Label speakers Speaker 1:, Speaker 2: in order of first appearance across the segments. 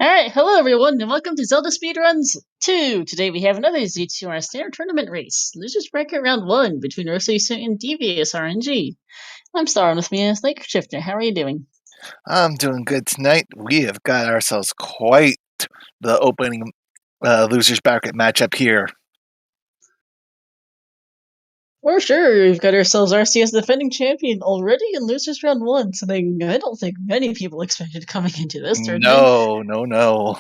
Speaker 1: Alright, hello everyone, and welcome to Zelda Speedruns 2! Today we have another Z2R Standard Tournament race. Losers bracket round 1 between RoseCitySaint and DeviousRNG. I'm starring with me as Lake Shifter. How are you doing?
Speaker 2: I'm doing good tonight. We have got ourselves quite the opening losers bracket matchup here.
Speaker 1: For sure, we've got ourselves RCS defending champion already in Losers round 1, something I don't think many people expected coming into this tournament.
Speaker 2: No.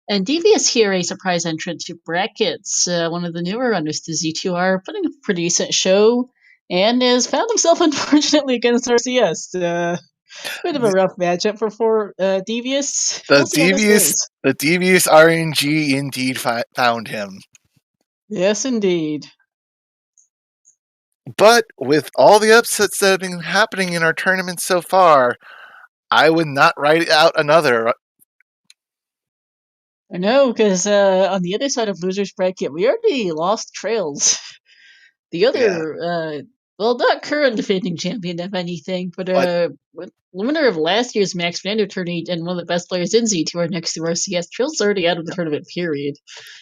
Speaker 1: And Devious here, a surprise entrant to brackets, one of the newer runners to Z2R, putting a pretty decent show, and has found himself unfortunately against RCS. Bit of a rough matchup for Devious. We'll see how this goes.
Speaker 2: The Devious RNG indeed found him.
Speaker 1: Yes, indeed.
Speaker 2: But with all the upsets that have been happening in our tournament so far, I would not write out another.
Speaker 1: I know, because on the other side of Losers Bracket, we already lost Trails. The other, well, not current defending champion, if anything, but winner of last year's Max Vander tourney and one of the best players in Z2 are next to RCS. Trails already out of the tournament, period.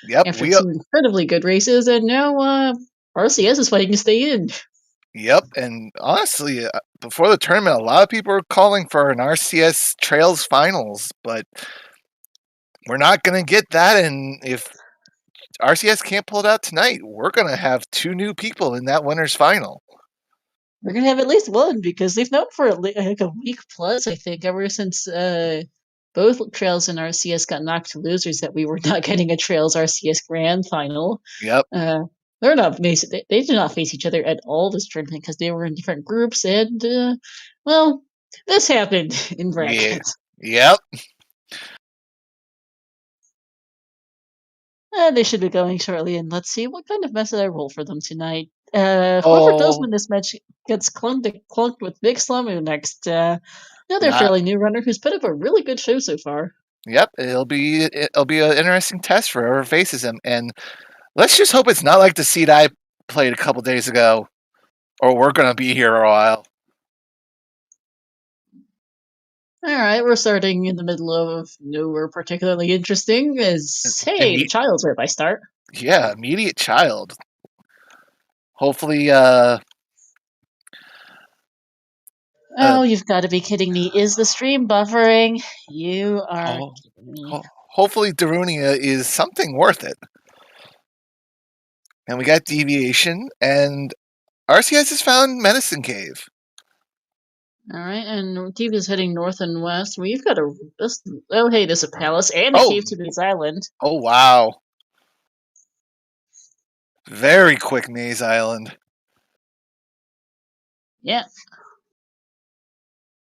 Speaker 2: Yep,
Speaker 1: After two incredibly good races, and now RCS is fighting to stay in.
Speaker 2: Yep, and honestly, before the tournament, a lot of people were calling for an RCS Trails finals, but we're not going to get that, and if RCS can't pull it out tonight, we're going to have two new people in that winner's final.
Speaker 1: We're going to have at least one, because they've known for like a week plus, I think, ever since both Trails and RCS got knocked to losers, that we were not getting a Trails RCS Grand Final.
Speaker 2: Yep.
Speaker 1: They're not they did not face each other at all this tournament because they were in different groups, and well, this happened in brackets.
Speaker 2: Yeah. Yep.
Speaker 1: They should be going shortly, and let's see what kind of mess I roll for them tonight. Whoever does win this match gets clunked with Big Slamu next. Another fairly new runner who's put up a really good show so far.
Speaker 2: Yep, it'll be an interesting test for whoever faces him, and let's just hope it's not like the seed I played a couple days ago, or we're gonna be here a while.
Speaker 1: All right, we're starting in the middle of nowhere particularly interesting. Hey, the child's where I start.
Speaker 2: Yeah, immediate child. Hopefully,
Speaker 1: oh, you've got to be kidding me. Is the stream buffering? You are kidding me.
Speaker 2: Hopefully Darunia is something worth it. And we got Deviation, and RCS has found Medicine Cave.
Speaker 1: All right, and Deep is heading north and west. We've got oh, hey, there's a palace and a cave to this island.
Speaker 2: Oh, wow. Very quick Maze Island.
Speaker 1: Yeah.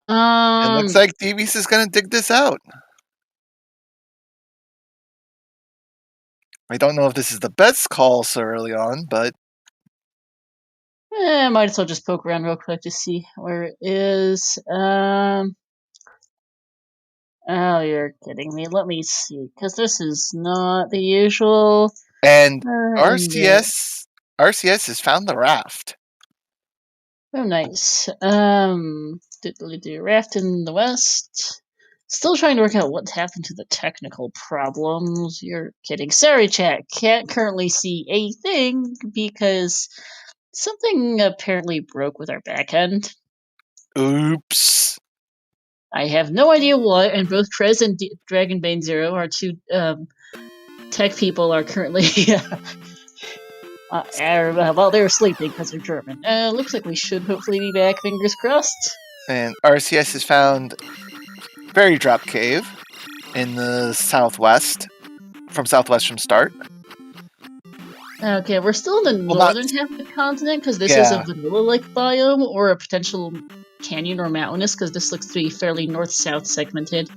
Speaker 2: It looks like Devious is going to dig this out. I don't know if this is the best call so early on, but
Speaker 1: I might as well just poke around real quick to see where it is. Oh, you're kidding me. Let me see, because this is not the usual.
Speaker 2: And RCS has found the raft.
Speaker 1: Oh, nice. Raft in the west. Still trying to work out what's happened to the technical problems. You're kidding. Sorry, chat. Can't currently see a thing because something apparently broke with our backend.
Speaker 2: Oops.
Speaker 1: I have no idea what, and both Trez and Dragonbane Zero, our two tech people, are currently well, they're sleeping because they're German. Looks like we should hopefully be back, fingers crossed.
Speaker 2: And RCS has found Fairy Drop Cave in the southwest, from start.
Speaker 1: Okay, we're still in the northern half of the continent because this is a vanilla-like biome, or a potential canyon or mountainous because this looks to be fairly north-south segmented.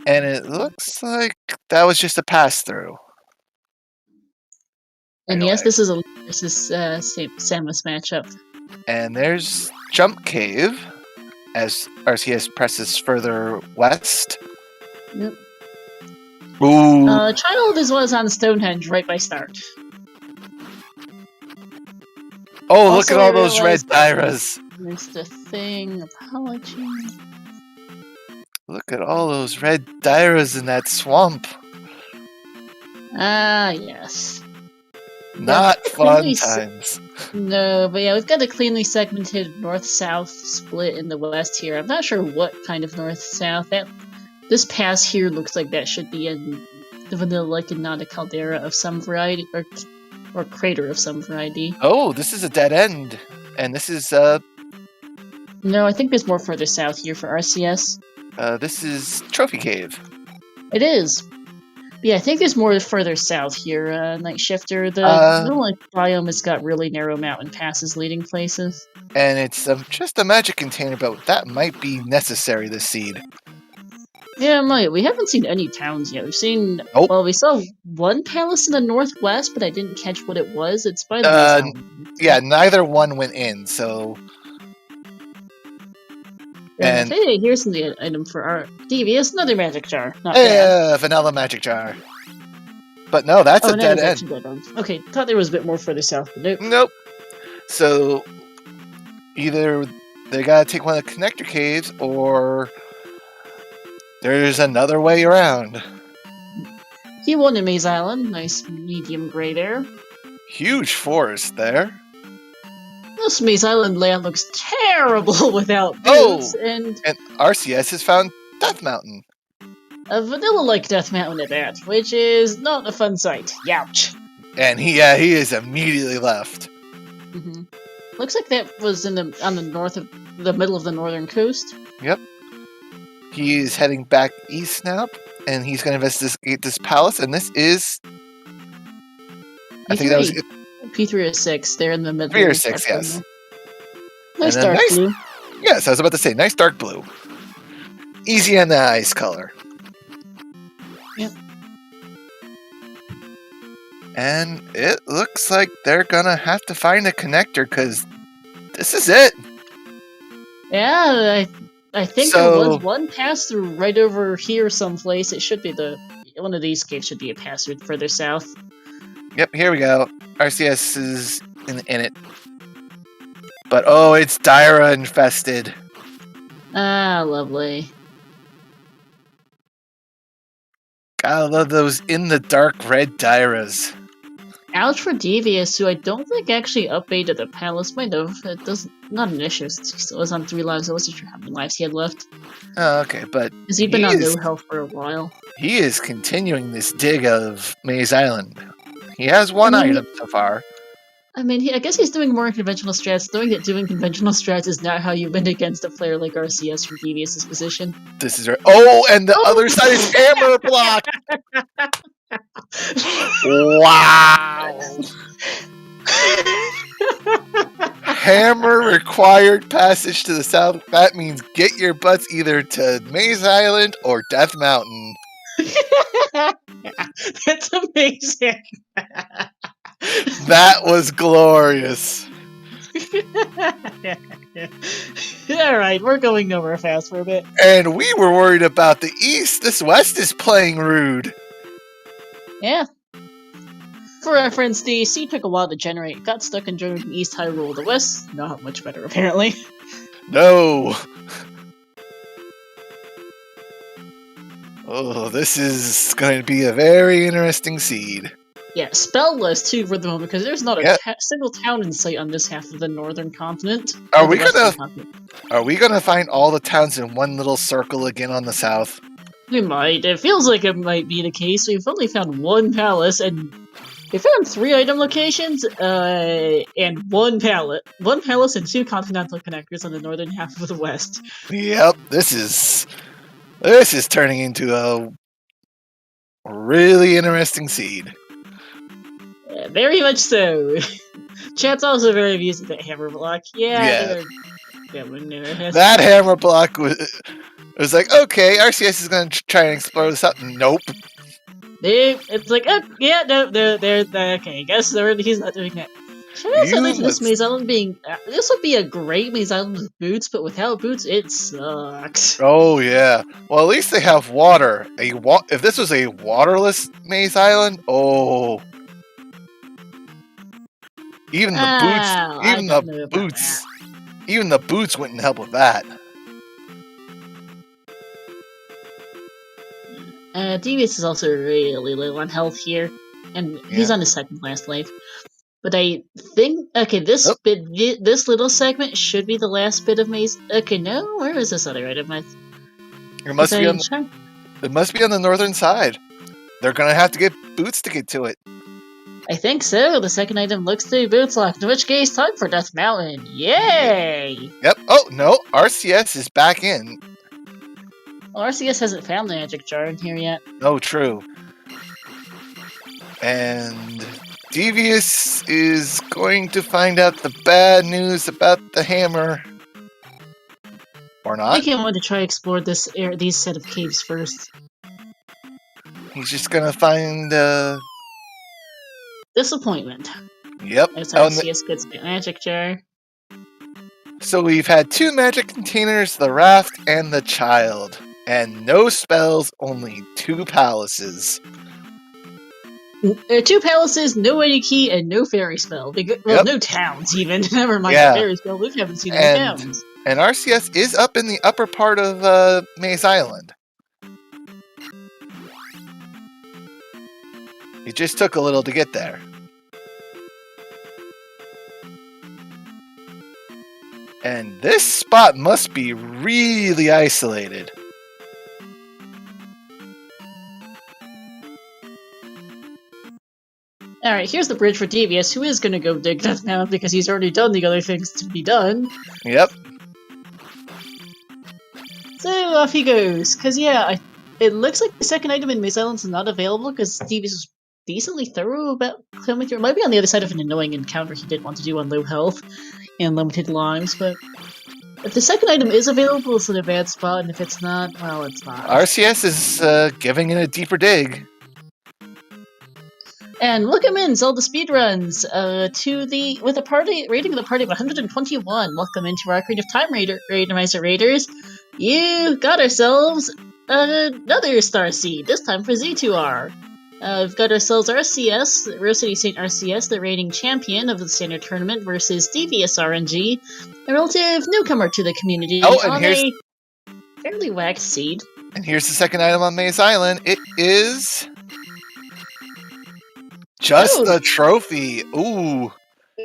Speaker 2: And it looks like that was just a pass-through.
Speaker 1: And yes, this is Samus matchup.
Speaker 2: And there's Jump Cave as RCS presses further west.
Speaker 1: Yep.
Speaker 2: Ooh.
Speaker 1: Child was on Stonehenge right by start.
Speaker 2: Oh, also, look at all those red Dyras.
Speaker 1: Missed a thing. Apology.
Speaker 2: Look at all those red Dairas in that swamp.
Speaker 1: Ah, yes.
Speaker 2: Not
Speaker 1: Yeah,
Speaker 2: fun times.
Speaker 1: No, but yeah, we've got a cleanly segmented north-south split in the west here. I'm not sure what kind of north-south. This pass here looks like that should be in the vanilla lake and not a caldera of some variety, or crater of some variety.
Speaker 2: Oh, this is a dead end, and this is
Speaker 1: No, I think there's more further south here for RCS.
Speaker 2: this is Trophy Cave.
Speaker 1: It is. Yeah, I think there's more further south here, Night Shifter. The vanilla biome has got really narrow mountain passes leading places.
Speaker 2: And it's just a magic container, but that might be necessary this seed.
Speaker 1: Yeah, Maya, we haven't seen any towns yet. We've seen...
Speaker 2: Nope.
Speaker 1: Well, we saw one palace in the northwest, but I didn't catch what it was. It's by the
Speaker 2: yeah, neither one went in, so...
Speaker 1: And hey, here's an item for our Devious, another magic jar. Not bad.
Speaker 2: Vanilla magic jar. But no, that's a dead end.
Speaker 1: Okay, thought there was a bit more further south, but nope.
Speaker 2: Nope. So, either they gotta take one of the connector caves, or there's another way around.
Speaker 1: He1 in Maze Island, nice medium gray there.
Speaker 2: Huge forest there.
Speaker 1: This Maze Island layout looks terrible without boots, and
Speaker 2: RCS has found Death Mountain.
Speaker 1: A vanilla-like Death Mountain at that, which is not a fun sight. Youch.
Speaker 2: And he is immediately left.
Speaker 1: Mm-hmm. Looks like that was on the middle of the northern coast.
Speaker 2: Yep. He's heading back east now, and he's going to investigate this palace, and this is... I think that was it.
Speaker 1: P306, they're in the middle.
Speaker 2: 306, yes.
Speaker 1: Nice dark blue.
Speaker 2: Yes, I was about to say, nice dark blue. Easy on the eyes color.
Speaker 1: Yep.
Speaker 2: And it looks like they're gonna have to find a connector, because this is it.
Speaker 1: Yeah, I think there was one pass through right over here someplace. It should be one of these caves should be a pass through further south.
Speaker 2: Yep, here we go. RCS is in it. But oh, it's Daira infested.
Speaker 1: Ah, lovely.
Speaker 2: Gotta love those in the dark red Dairas.
Speaker 1: Ouch for Devious, who I don't think actually updated the palace. Might have. It doesn't. Not an issue. He still was on 3 lives. I wasn't sure how many lives he had left.
Speaker 2: Oh, okay, but
Speaker 1: has he been on no health for a while?
Speaker 2: He is continuing this dig of Maze Island. He has one item so far.
Speaker 1: I mean, I guess he's doing more conventional strats, knowing that doing conventional strats is not how you win against a player like RCS from Devious's position.
Speaker 2: This is right. Oh, and the other side is hammer block! Wow! Hammer required passage to the south. That means get your butts either to Maze Island or Death Mountain.
Speaker 1: That's amazing.
Speaker 2: That was glorious.
Speaker 1: Alright, we're going nowhere fast for a bit.
Speaker 2: And we were worried about the east. This west is playing rude.
Speaker 1: Yeah. For reference, the sea took a while to generate. Got stuck in East Hyrule. The west, not much better, apparently.
Speaker 2: No. Oh, this is going to be a very interesting seed.
Speaker 1: Yeah, spellless too for the moment, because there's not a single town in sight on this half of the northern continent.
Speaker 2: Are we gonna find all the towns in one little circle again on the south?
Speaker 1: We might. It feels like it might be the case. We've only found one palace, and we found 3 item locations, and one palace and 2 continental connectors on the northern half of the west.
Speaker 2: Yep, this is turning into a really interesting seed.
Speaker 1: Very much so. Chat's also very amused at that hammer block. Yeah.
Speaker 2: That hammer block was like, okay, RCS is going to try and explore this up. Nope.
Speaker 1: It's like, okay, I guess he's not doing that. This Maze Island this would be a great Maze Island with boots, but without boots, it sucks.
Speaker 2: Oh, yeah. Well, at least they have water. If this was a waterless Maze Island, oh... Even the boots wouldn't help with that.
Speaker 1: Devious is also really low on health here, and he's on his second last life. But I think this this little segment should be the last bit of maze. Okay, no, where is this other item?
Speaker 2: It must be on the northern side. They're gonna have to get boots to get to it.
Speaker 1: I think so. The second item looks to be boots locked, in which case time for Death Mountain. Yay!
Speaker 2: Yep. Oh no, RCS is back in.
Speaker 1: Well, RCS hasn't found the magic jar in here yet.
Speaker 2: Oh, true. And Devious is going to find out the bad news about the hammer. Or not.
Speaker 1: I think I want to try explore these set of caves first.
Speaker 2: He's just gonna find
Speaker 1: disappointment.
Speaker 2: Yep.
Speaker 1: As RCS gets the magic jar.
Speaker 2: So we've had 2 magic containers, the raft and the child. And no spells, only 2 palaces.
Speaker 1: 2 palaces, no any key, and no fairy spell. No towns even. Never mind the fairy spell. We haven't seen any towns.
Speaker 2: And RCS is up in the upper part of Maze Island. It just took a little to get there. And this spot must be really isolated.
Speaker 1: Alright, here's the bridge for Devious, who is going to go dig Death Mountain because he's already done the other things to be done.
Speaker 2: Yep.
Speaker 1: So off he goes. Because, it looks like the second item in Maze Island is not available because Devious was decently thorough about climbing through. It might be on the other side of an annoying encounter he did want to do on low health and limited lives, but if the second item is available, it's in a bad spot, and if it's not, well, it's not.
Speaker 2: RCS is giving it a deeper dig.
Speaker 1: And welcome in, ZeldaSpeedRuns, with a party rating of the party of 121. Welcome into our creative time randomizer raiders. You got ourselves another star seed, this time for Z2R. We've got ourselves RCS, RoseCitySaint RCS, the reigning champion of the standard tournament, versus DeviousRNG, a relative newcomer to the community on a fairly whacked seed.
Speaker 2: And here's the second item on Maze Island. It is just a trophy. Ooh.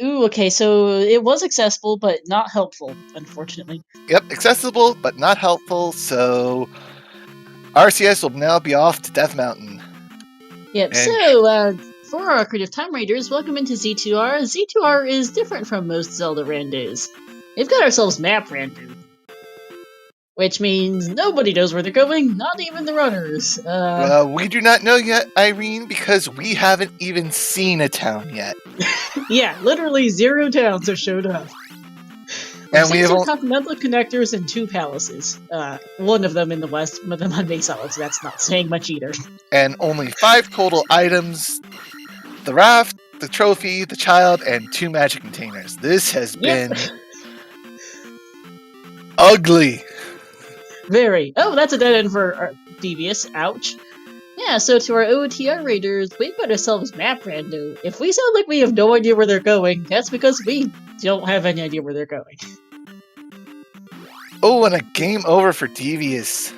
Speaker 1: Ooh, okay, so it was accessible, but not helpful, unfortunately.
Speaker 2: Yep, accessible, but not helpful, so RCS will now be off to Death Mountain.
Speaker 1: Yep, so, for our creative time raiders, welcome into Z2R. Z2R is different from most Zelda randos. We've got ourselves map rando. Which means nobody knows where they're going, not even the runners.
Speaker 2: We do not know yet, Irene, because we haven't even seen a town yet.
Speaker 1: Yeah, literally 0 towns have showed up.
Speaker 2: And we have
Speaker 1: 2 continental connectors and 2 palaces. One of them in the west, one of them on Maze Island, so that's not saying much either.
Speaker 2: And only 5 total items. The raft, the trophy, the child, and 2 magic containers. This has been ugly.
Speaker 1: Very. Oh, that's a dead end for Devious. Ouch. Yeah, so to our OTR raiders, we've got ourselves map rando. If we sound like we have no idea where they're going, that's because we don't have any idea where they're going.
Speaker 2: Oh, and a game over for Devious.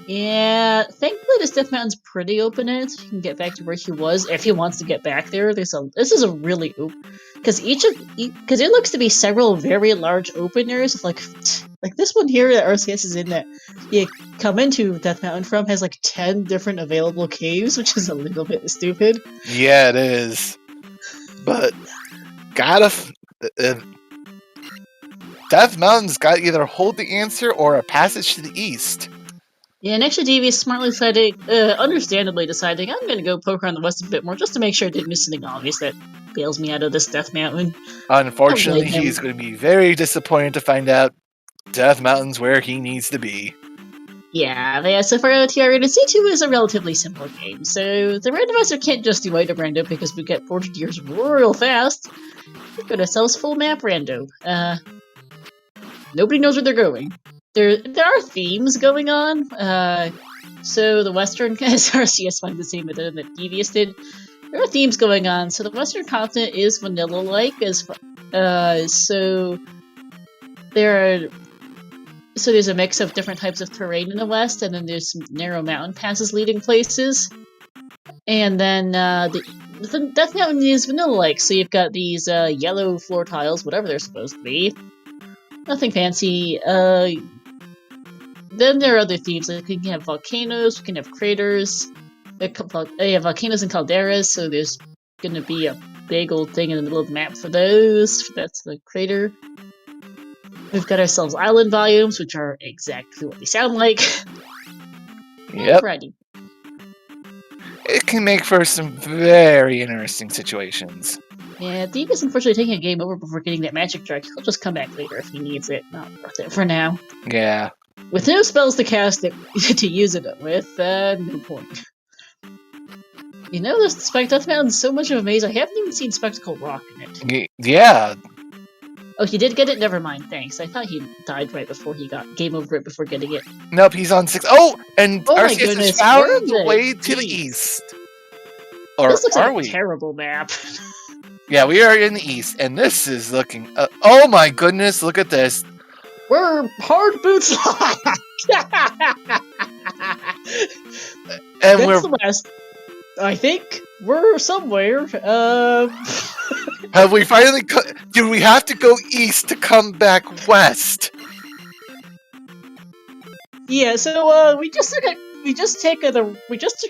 Speaker 1: Yeah, thankfully this Death Mountain's pretty open-ended. He can get back to where he was if he wants to get back there. This is a really because because it looks to be several very large openers. Like this one here that RCS is in that you come into Death Mountain from has like 10 different available caves, which is a little bit stupid.
Speaker 2: Yeah, it is. But Death Mountain's got to either hold the answer or a passage to the east.
Speaker 1: Yeah, and actually Devious smartly understandably deciding, I'm gonna go poke around the west a bit more just to make sure I didn't miss something obvious that bails me out of this Death Mountain.
Speaker 2: Unfortunately, he's going to be very disappointed to find out Death Mountain's where he needs to be.
Speaker 1: Yeah, so for OTR rated, C2 is a relatively simple game, so the randomizer can't just do item rando because we get 40 years real fast. We've got ourselves full map rando. Nobody knows where they're going. There are themes going on. So the Western RCS finds the same item that Devious did. There are themes going on. So the Western continent is vanilla-like, so there are So there's a mix of different types of terrain in the west, and then there's some narrow mountain passes leading places. And then the Death Mountain is vanilla-like, so you've got these yellow floor tiles, whatever they're supposed to be. Nothing fancy. Then there are other themes, like we can have volcanoes, we can have craters. You have volcanoes and calderas, so there's going to be a big old thing in the middle of the map for those. That's the crater. We've got ourselves island volumes, which are exactly what they sound like.
Speaker 2: Yep.
Speaker 1: Ready.
Speaker 2: It can make for some very interesting situations.
Speaker 1: Yeah, Deep is unfortunately taking a game over before getting that magic drug. He'll just come back later if he needs it. Not worth it for now.
Speaker 2: Yeah.
Speaker 1: With no spells to cast it to use it with, no point. You know, this Death Mountain's so much of a maze, I haven't even seen Spectacle Rock in it.
Speaker 2: Yeah.
Speaker 1: Oh, he did get it? Never mind, thanks. I thought he died right before he got game over it before getting it.
Speaker 2: Nope, he's on 6. Oh, and RCS is out
Speaker 1: we're
Speaker 2: the way to the east. Or
Speaker 1: this looks
Speaker 2: are
Speaker 1: like
Speaker 2: we?
Speaker 1: A terrible map.
Speaker 2: Yeah, we are in the east, and this is looking... oh my goodness, look at this.
Speaker 1: We're hard boots locked!
Speaker 2: And
Speaker 1: That's the west. I think we're somewhere.
Speaker 2: Have we finally... do we have to go east to come back west?
Speaker 1: Yeah, so we just took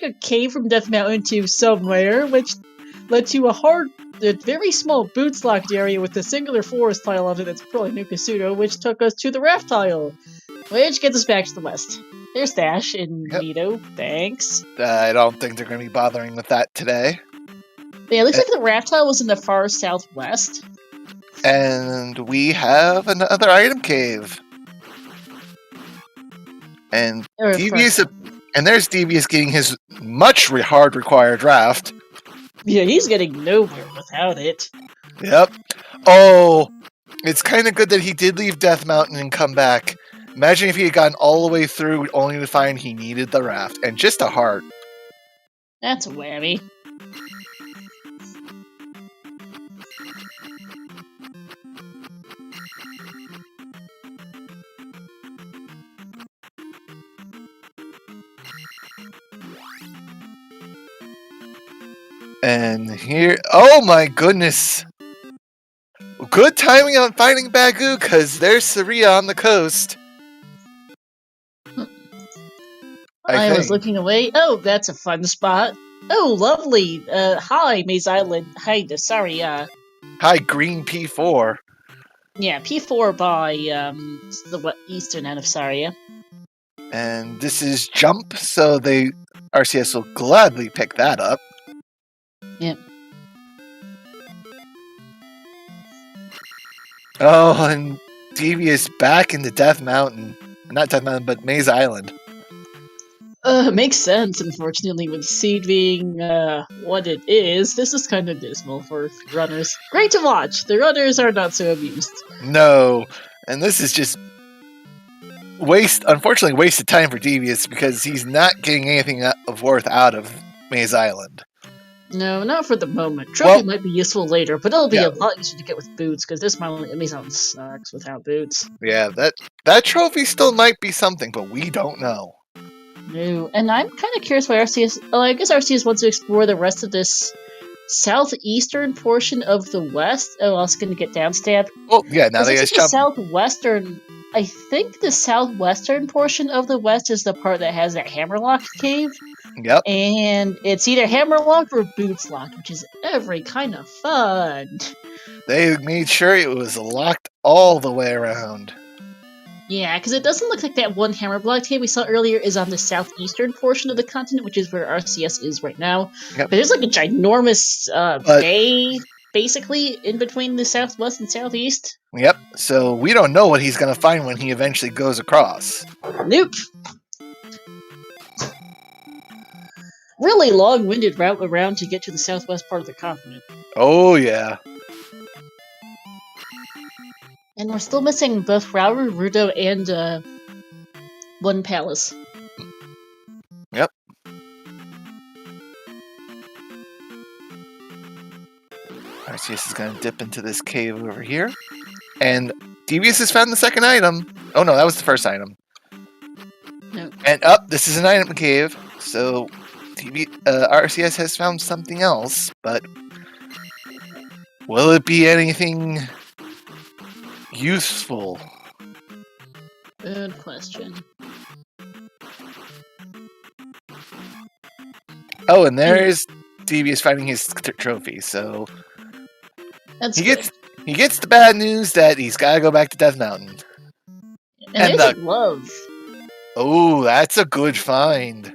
Speaker 1: a cave from Death Mountain to somewhere, which led to a very small boots locked area with a singular forest tile on it that's probably New Kasuto, which took us to the raft tile, which gets us back to the west. There's Dash in Nito, thanks.
Speaker 2: I don't think they're going to be bothering with that today.
Speaker 1: Yeah, it looks like the raft tile was in the far southwest.
Speaker 2: And we have another item cave. And there's Devious getting his much hard required raft.
Speaker 1: Yeah, he's getting nowhere without it.
Speaker 2: Yep. Oh, it's kind of good that he did leave Death Mountain and come back. Imagine if he had gotten all the way through only to find he needed the raft and just a heart.
Speaker 1: That's a whammy.
Speaker 2: And here, oh my goodness. Good timing on finding Bagu, because there's Saria on the coast.
Speaker 1: I was looking away. Oh, that's a fun spot. Oh, lovely. Hi, Maze Island. Hi, sorry,
Speaker 2: Hi, Green P4.
Speaker 1: Yeah, P4 by, the eastern end of Saria.
Speaker 2: And this is Jump, so RCS will gladly pick that up.
Speaker 1: Yep.
Speaker 2: Oh, and Devious back into Death Mountain. Not Death Mountain, but Maze Island.
Speaker 1: Makes sense, unfortunately, with Seed being, what it is. This is kind of dismal for runners. Great to watch! The runners are not so amused.
Speaker 2: No, and this is just unfortunately wasted time for Devious because he's not getting anything of worth out of Maze Island.
Speaker 1: No, not for the moment. Trophy might be useful later, but it'll be a lot easier to get with boots, because this Maze Island sucks without boots.
Speaker 2: Yeah, that trophy still might be something, but we don't know.
Speaker 1: No, and I'm kind of curious why RCS... Oh, I guess RCS wants to explore the rest of this southeastern portion of the west. Oh, I was going to get downstabbed.
Speaker 2: Oh, yeah, now they just jump.
Speaker 1: Southwestern... I think the southwestern portion of the west is the part that has that hammerlock cave.
Speaker 2: Yep.
Speaker 1: And it's either hammerlock or boots locked, which is every kind of fun.
Speaker 2: They made sure it was locked all the way around.
Speaker 1: Yeah, because it doesn't look like that one hammerblock cave we saw earlier is on the southeastern portion of the continent, which is where RCS is right now.
Speaker 2: Yep.
Speaker 1: But there's like a ginormous bay, basically, in between the southwest and southeast.
Speaker 2: Yep, so we don't know what he's going to find when he eventually goes across.
Speaker 1: Nope. Really long-winded route around to get to the southwest part of the continent.
Speaker 2: Oh, yeah.
Speaker 1: And we're still missing both Rauru, Rudo, and one palace.
Speaker 2: Yep. RCS is going to dip into this cave over here. And Devious has found the second item. Oh no, that was the first item.
Speaker 1: No.
Speaker 2: And this is an item cave, so RCS has found something else, but will it be anything useful?
Speaker 1: Good question.
Speaker 2: Oh, and there's Devious finding his trophy, so
Speaker 1: That's
Speaker 2: he
Speaker 1: good.
Speaker 2: gets the bad news that he's got to go back to Death Mountain.
Speaker 1: And there's a glove.
Speaker 2: Oh, that's a good find.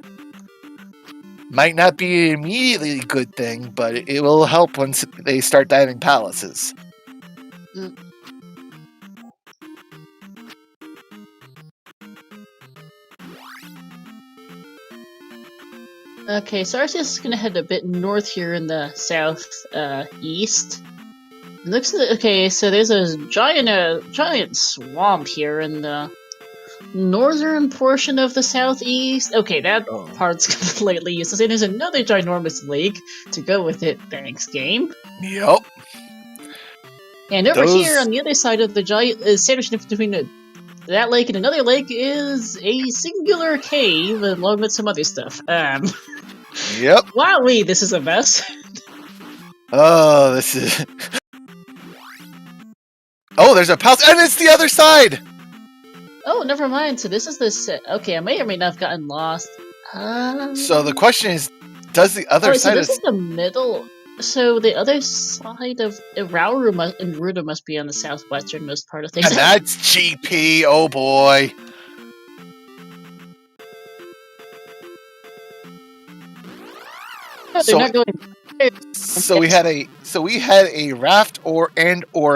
Speaker 2: Might not be an immediately good thing, but it will help once they start diving palaces.
Speaker 1: Mm. Okay, so RCS is gonna head a bit north here in the south east. It looks like, okay, so there's a giant swamp here in the northern portion of the southeast. Okay, that part's completely useless. And there's another ginormous lake to go with it. Thanks, game.
Speaker 2: Yep.
Speaker 1: And over here on the other side of the giant, sandwiched between that lake and another lake is a singular cave along with some other stuff.
Speaker 2: Yep.
Speaker 1: Wowee, this is a mess.
Speaker 2: Oh, this is. Oh, there's a palace, and it's the other side.
Speaker 1: Oh, never mind. So this is the okay. I may or may not have gotten lost.
Speaker 2: So the question is, does the other side?
Speaker 1: So this is the middle. So the other side of Ruda must be on the southwesternmost part of things.
Speaker 2: And that's GP. Oh boy.
Speaker 1: No, they're not going.
Speaker 2: So we had a raft or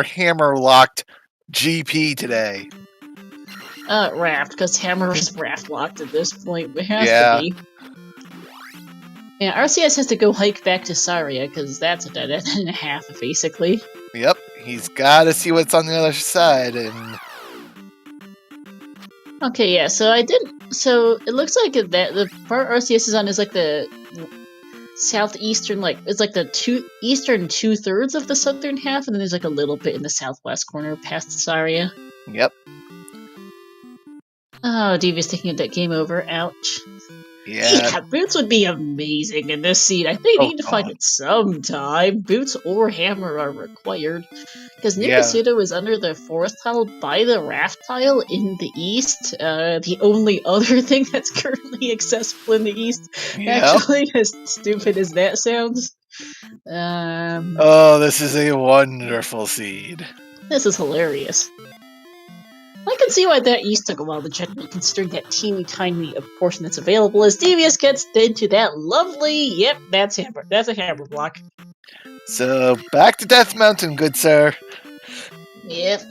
Speaker 2: hammer locked GP today.
Speaker 1: Raft, because hammer is raft locked at this point. It has to be. Yeah, RCS has to go hike back to Saria, because that's a dead end and a half, basically.
Speaker 2: Yep, he's got to see what's on the other side, and...
Speaker 1: Okay, yeah, so so it looks like that the part RCS is on is like the southeastern, it's like the eastern 2/3 of the southern half, and then there's like a little bit in the southwest corner past Saria.
Speaker 2: Yep.
Speaker 1: Oh, Devious taking that game over. Ouch.
Speaker 2: Yeah.
Speaker 1: Boots would be amazing in this scene. I think they need to find it sometime. Boots or hammer are required. Because Nikasudo is under the forest tile by the raft tile in the east. The only other thing that's currently accessible in the east. Actually, as stupid as that sounds.
Speaker 2: Oh, this is a wonderful seed.
Speaker 1: This is hilarious. I can see why that east took a while to generate, considering that teeny tiny portion that's available. As Devious gets into that lovely, yep, that's a hammer block. So
Speaker 2: back to Death Mountain, good sir.
Speaker 1: Yep.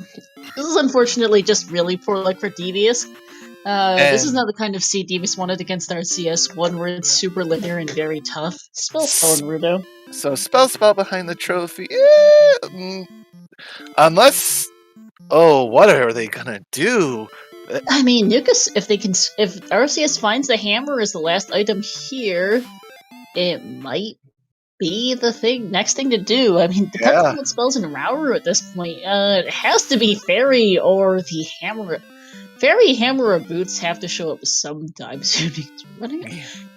Speaker 1: This is unfortunately just really poor luck for Devious. This is not the kind of seed Devious wanted against RCS, one where it's super linear and very tough. Spell in Rudo.
Speaker 2: So spell behind the trophy. Unless... Oh, what are they gonna do?
Speaker 1: I mean, if RCS finds the hammer as the last item here, it might be the next thing to do. I mean, depends on what spells in Rauru at this point. It has to be Fairy or the hammer. Fairy, hammer, or boots have to show up sometime soon.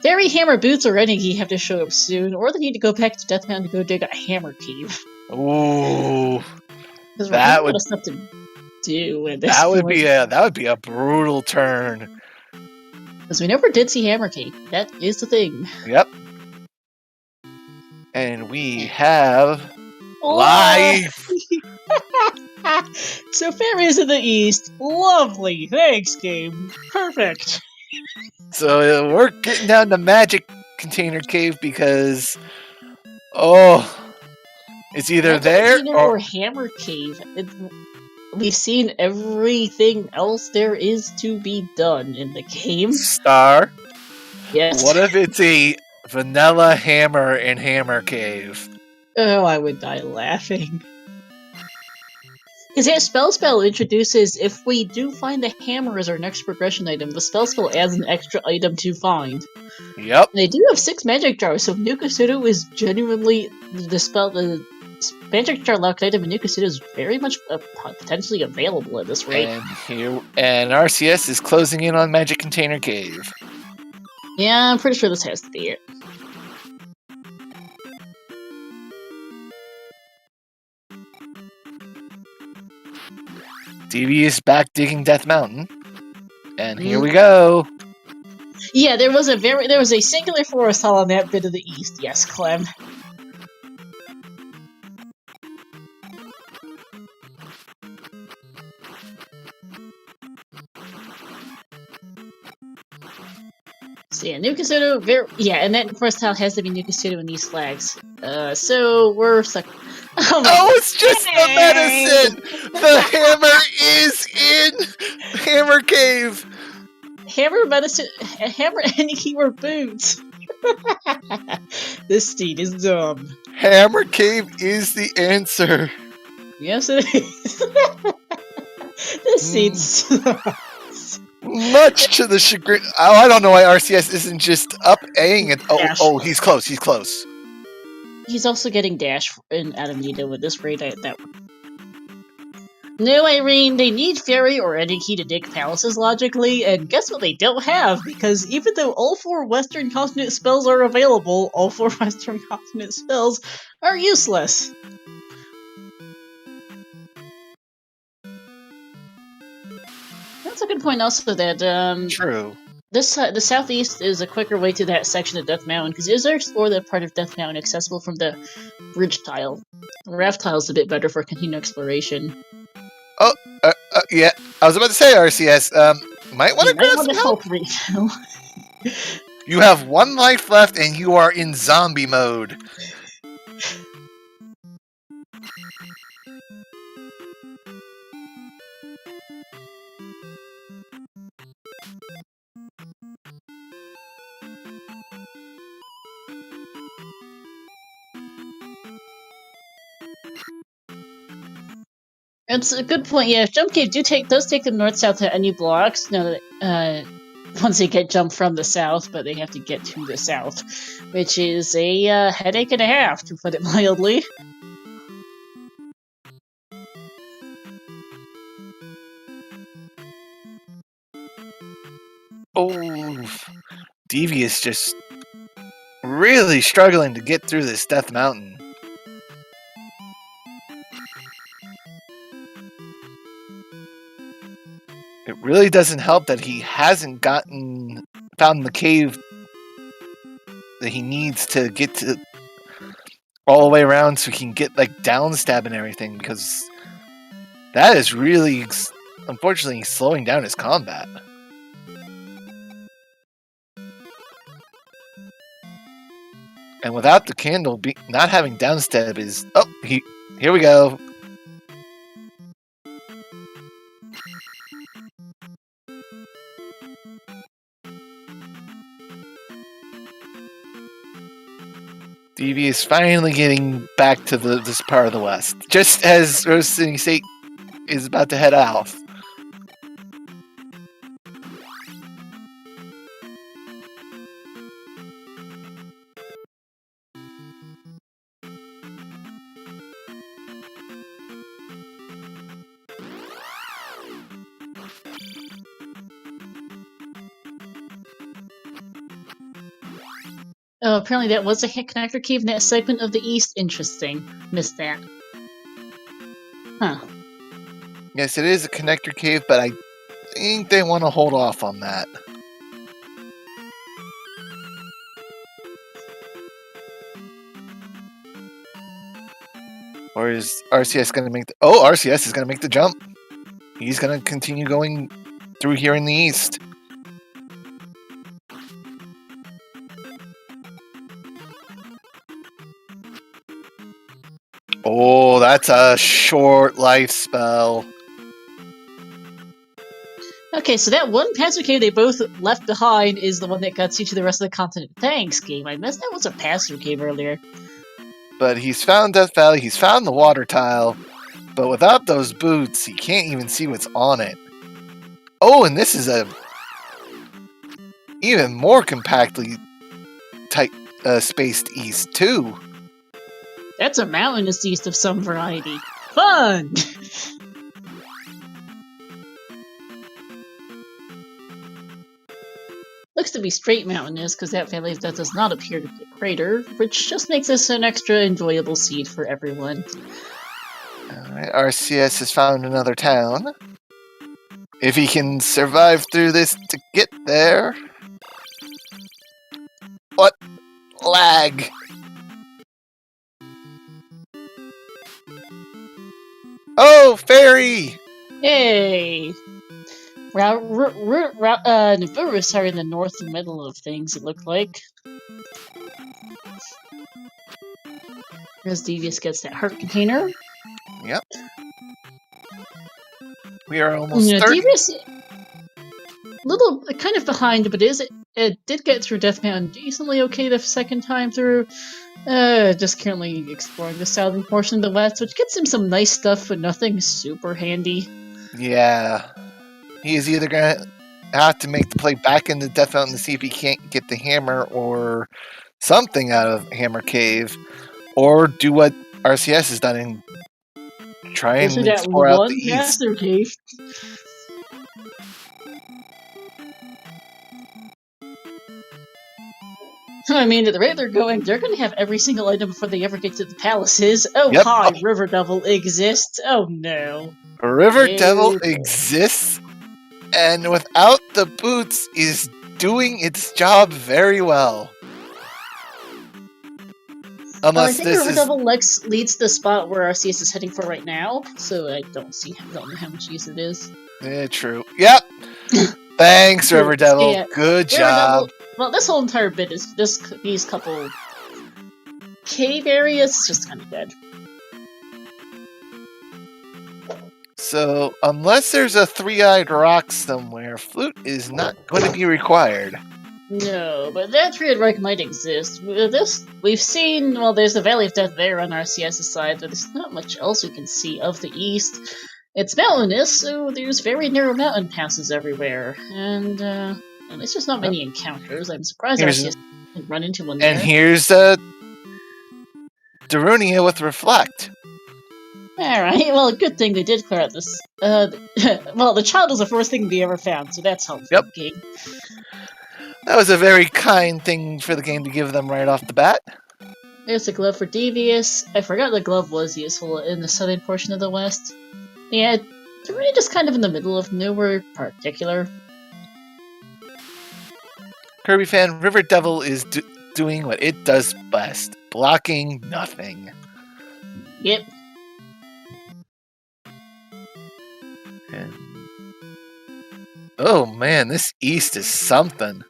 Speaker 1: Fairy, hammer, boots, or Renegi have to show up soon, or they need to go back to Death Mountain to go dig a hammer cave.
Speaker 2: Ooh.
Speaker 1: Because we're out of stuff to do at this point.
Speaker 2: That would be a brutal turn.
Speaker 1: Because we never did see Hammer Cave. That is the thing.
Speaker 2: Yep. And we have life.
Speaker 1: So Fairies in the East, lovely. Thanks, game. Perfect.
Speaker 2: So we're getting down to Magic Container Cave because, it's either there
Speaker 1: or Hammer Cave. We've seen everything else there is to be done in the game.
Speaker 2: Star.
Speaker 1: Yes.
Speaker 2: What if it's a vanilla hammer in Hammer Cave?
Speaker 1: Oh, I would die laughing. Because Spell introduces, if we do find the hammer as our next progression item, the Spell adds an extra item to find.
Speaker 2: Yep.
Speaker 1: And they do have 6 magic jars, so Nikasudo is genuinely the Magic Jar Locked item in Nuka City is very much potentially available at this rate.
Speaker 2: And RCS is closing in on Magic Container Cave.
Speaker 1: Yeah, I'm pretty sure this has to be it.
Speaker 2: Devious back digging Death Mountain. And here we go.
Speaker 1: Yeah, there was a singular forest hall on that bit of the east. Yes, Clem. So yeah, Nuka City, and that forest hall has to be Nuka City in these flags. So we're stuck.
Speaker 2: Oh, it's just the medicine! The hammer is in Hammer Cave!
Speaker 1: Hammer medicine, hammer any keyword boots. This steed is dumb.
Speaker 2: Hammer Cave is the answer.
Speaker 1: Yes, it is. This steed sucks.
Speaker 2: Much to the chagrin. Oh, I don't know why RCS isn't just up Aing it. Oh, he's close. He's close.
Speaker 1: He's also getting dash in Alameda with this rate. No, Irene, they need Fairy or any key to dig palaces logically, and guess what they don't have? Because even though all 4 Western continent spells are available, all 4 Western continent spells are useless. That's a good point also that,
Speaker 2: True.
Speaker 1: The southeast is a quicker way to that section of Death Mountain, because users explore that part of Death Mountain accessible from the bridge tile. The raft tile is a bit better for continued exploration.
Speaker 2: Oh, yeah. I was about to say, RCS, might want to grab some help. You have 1 life left, and you are in zombie mode.
Speaker 1: It's a good point. Yeah, Jump Cave does take them north-south to any blocks. No, once they get jumped from the south, but they have to get to the south, which is a headache and a half, to put it mildly.
Speaker 2: Oh, Devious just really struggling to get through this Death Mountain. It really doesn't help that he hasn't found the cave that he needs to get to all the way around so he can get like down stab and everything, because that is really, unfortunately, slowing down his combat. And without the candle, not having down stab is... Oh, here we go. Devious finally getting back to this part of the West, just as RoseCitySaint is about to head out.
Speaker 1: Oh, apparently that was a connector cave in that segment of the east. Interesting. Missed that. Huh.
Speaker 2: Yes, it is a connector cave, but I think they want to hold off on that. Or is RCS going to make RCS is going to make the jump. He's going to continue going through here in the east. Oh, that's a short life spell.
Speaker 1: Okay, so that one passive cave they both left behind is the one that got you to the rest of the continent. Thanks, game. I missed that was a passive cave earlier.
Speaker 2: But he's found Death Valley, he's found the water tile, but without those boots, he can't even see what's on it. Oh, and this is a even more compactly tight spaced east, too.
Speaker 1: That's a mountainous east of some variety. Fun! Looks to be straight mountainous, because that valley does not appear to be a crater, which just makes this an extra enjoyable seed for everyone.
Speaker 2: Alright, RCS has found another town. If he can survive through this to get there... What? Lag! Oh, fairy!
Speaker 1: Yay! Navarus are in the north and middle of things, it looked like. As Devious gets that heart container.
Speaker 2: Yep. We are almost 30.
Speaker 1: Devious, little kind of behind, but it did get through Death Mountain decently okay the second time through. Just currently exploring the southern portion of the west, which gets him some nice stuff, but nothing super handy.
Speaker 2: Yeah. He is either going to have to make the play back into Death Mountain to see if he can't get the hammer or something out of Hammer Cave, or do what RCS has done and try and explore out the east.
Speaker 1: Master Cave. I mean, at the rate they're going to have every single item before they ever get to the palaces. Oh, yep. Hi, River Devil exists. Oh, no.
Speaker 2: River Devil exists, and without the boots, is doing its job very well.
Speaker 1: Unless I think River Devil leads the spot where RCS is heading for right now, so I don't know how much use it is.
Speaker 2: Yeah, true. Yep. Thanks, River Devil. Yeah. Good job.
Speaker 1: Devil, well, this whole entire bit is these couple cave areas. It's just kind of dead.
Speaker 2: So, unless there's a three-eyed rock somewhere, flute is not going to be required.
Speaker 1: No, but that three-eyed rock might exist. We've seen, well, there's the Valley of Death there on RCS's side, but there's not much else we can see of the east. It's mountainous, so there's very narrow mountain passes everywhere, and there's just not many encounters. I'm surprised RCS didn't run into one there.
Speaker 2: And here's Darunia with Reflect.
Speaker 1: Alright, well, good thing they did clear out this. Well, the child was the first thing they ever found, so that's helpful.
Speaker 2: Yep. Game. That was a very kind thing for the game to give them right off the bat.
Speaker 1: There's a glove for Devious. I forgot the glove was useful in the southern portion of the west. Yeah, they're really just kind of in the middle of nowhere particular.
Speaker 2: Kirby fan, River Devil is doing what it does best. Blocking nothing.
Speaker 1: Yep.
Speaker 2: And... oh man, this east is something.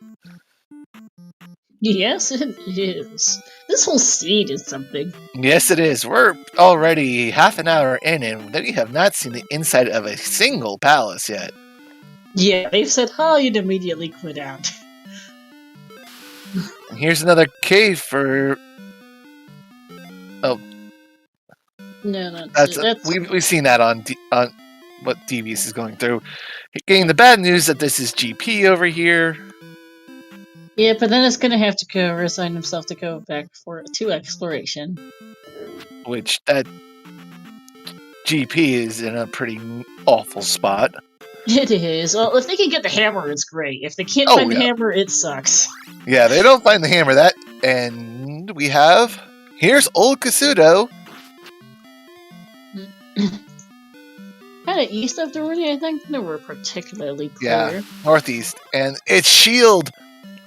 Speaker 1: Yes, it is. This whole seed is something.
Speaker 2: Yes, it is. We're already half an hour in, and we have not seen the inside of a single palace yet.
Speaker 1: Yeah, they've said, "Oh, you'd immediately quit out."
Speaker 2: And here's another cave for. Oh.
Speaker 1: No,
Speaker 2: that's we've seen that on what Devious is going through. Getting the bad news that this is GP over here.
Speaker 1: Yeah, but then it's going to have to go resign himself to go back to exploration.
Speaker 2: Which, that GP is in a pretty awful spot.
Speaker 1: It is. Well, if they can get the hammer, it's great. If they can't find the hammer, it sucks.
Speaker 2: Yeah, they don't find the hammer. And we have... here's Old Kasuto.
Speaker 1: Kind of east of Darunia, I think. No, we're particularly clear.
Speaker 2: Yeah, northeast. And it's Shield,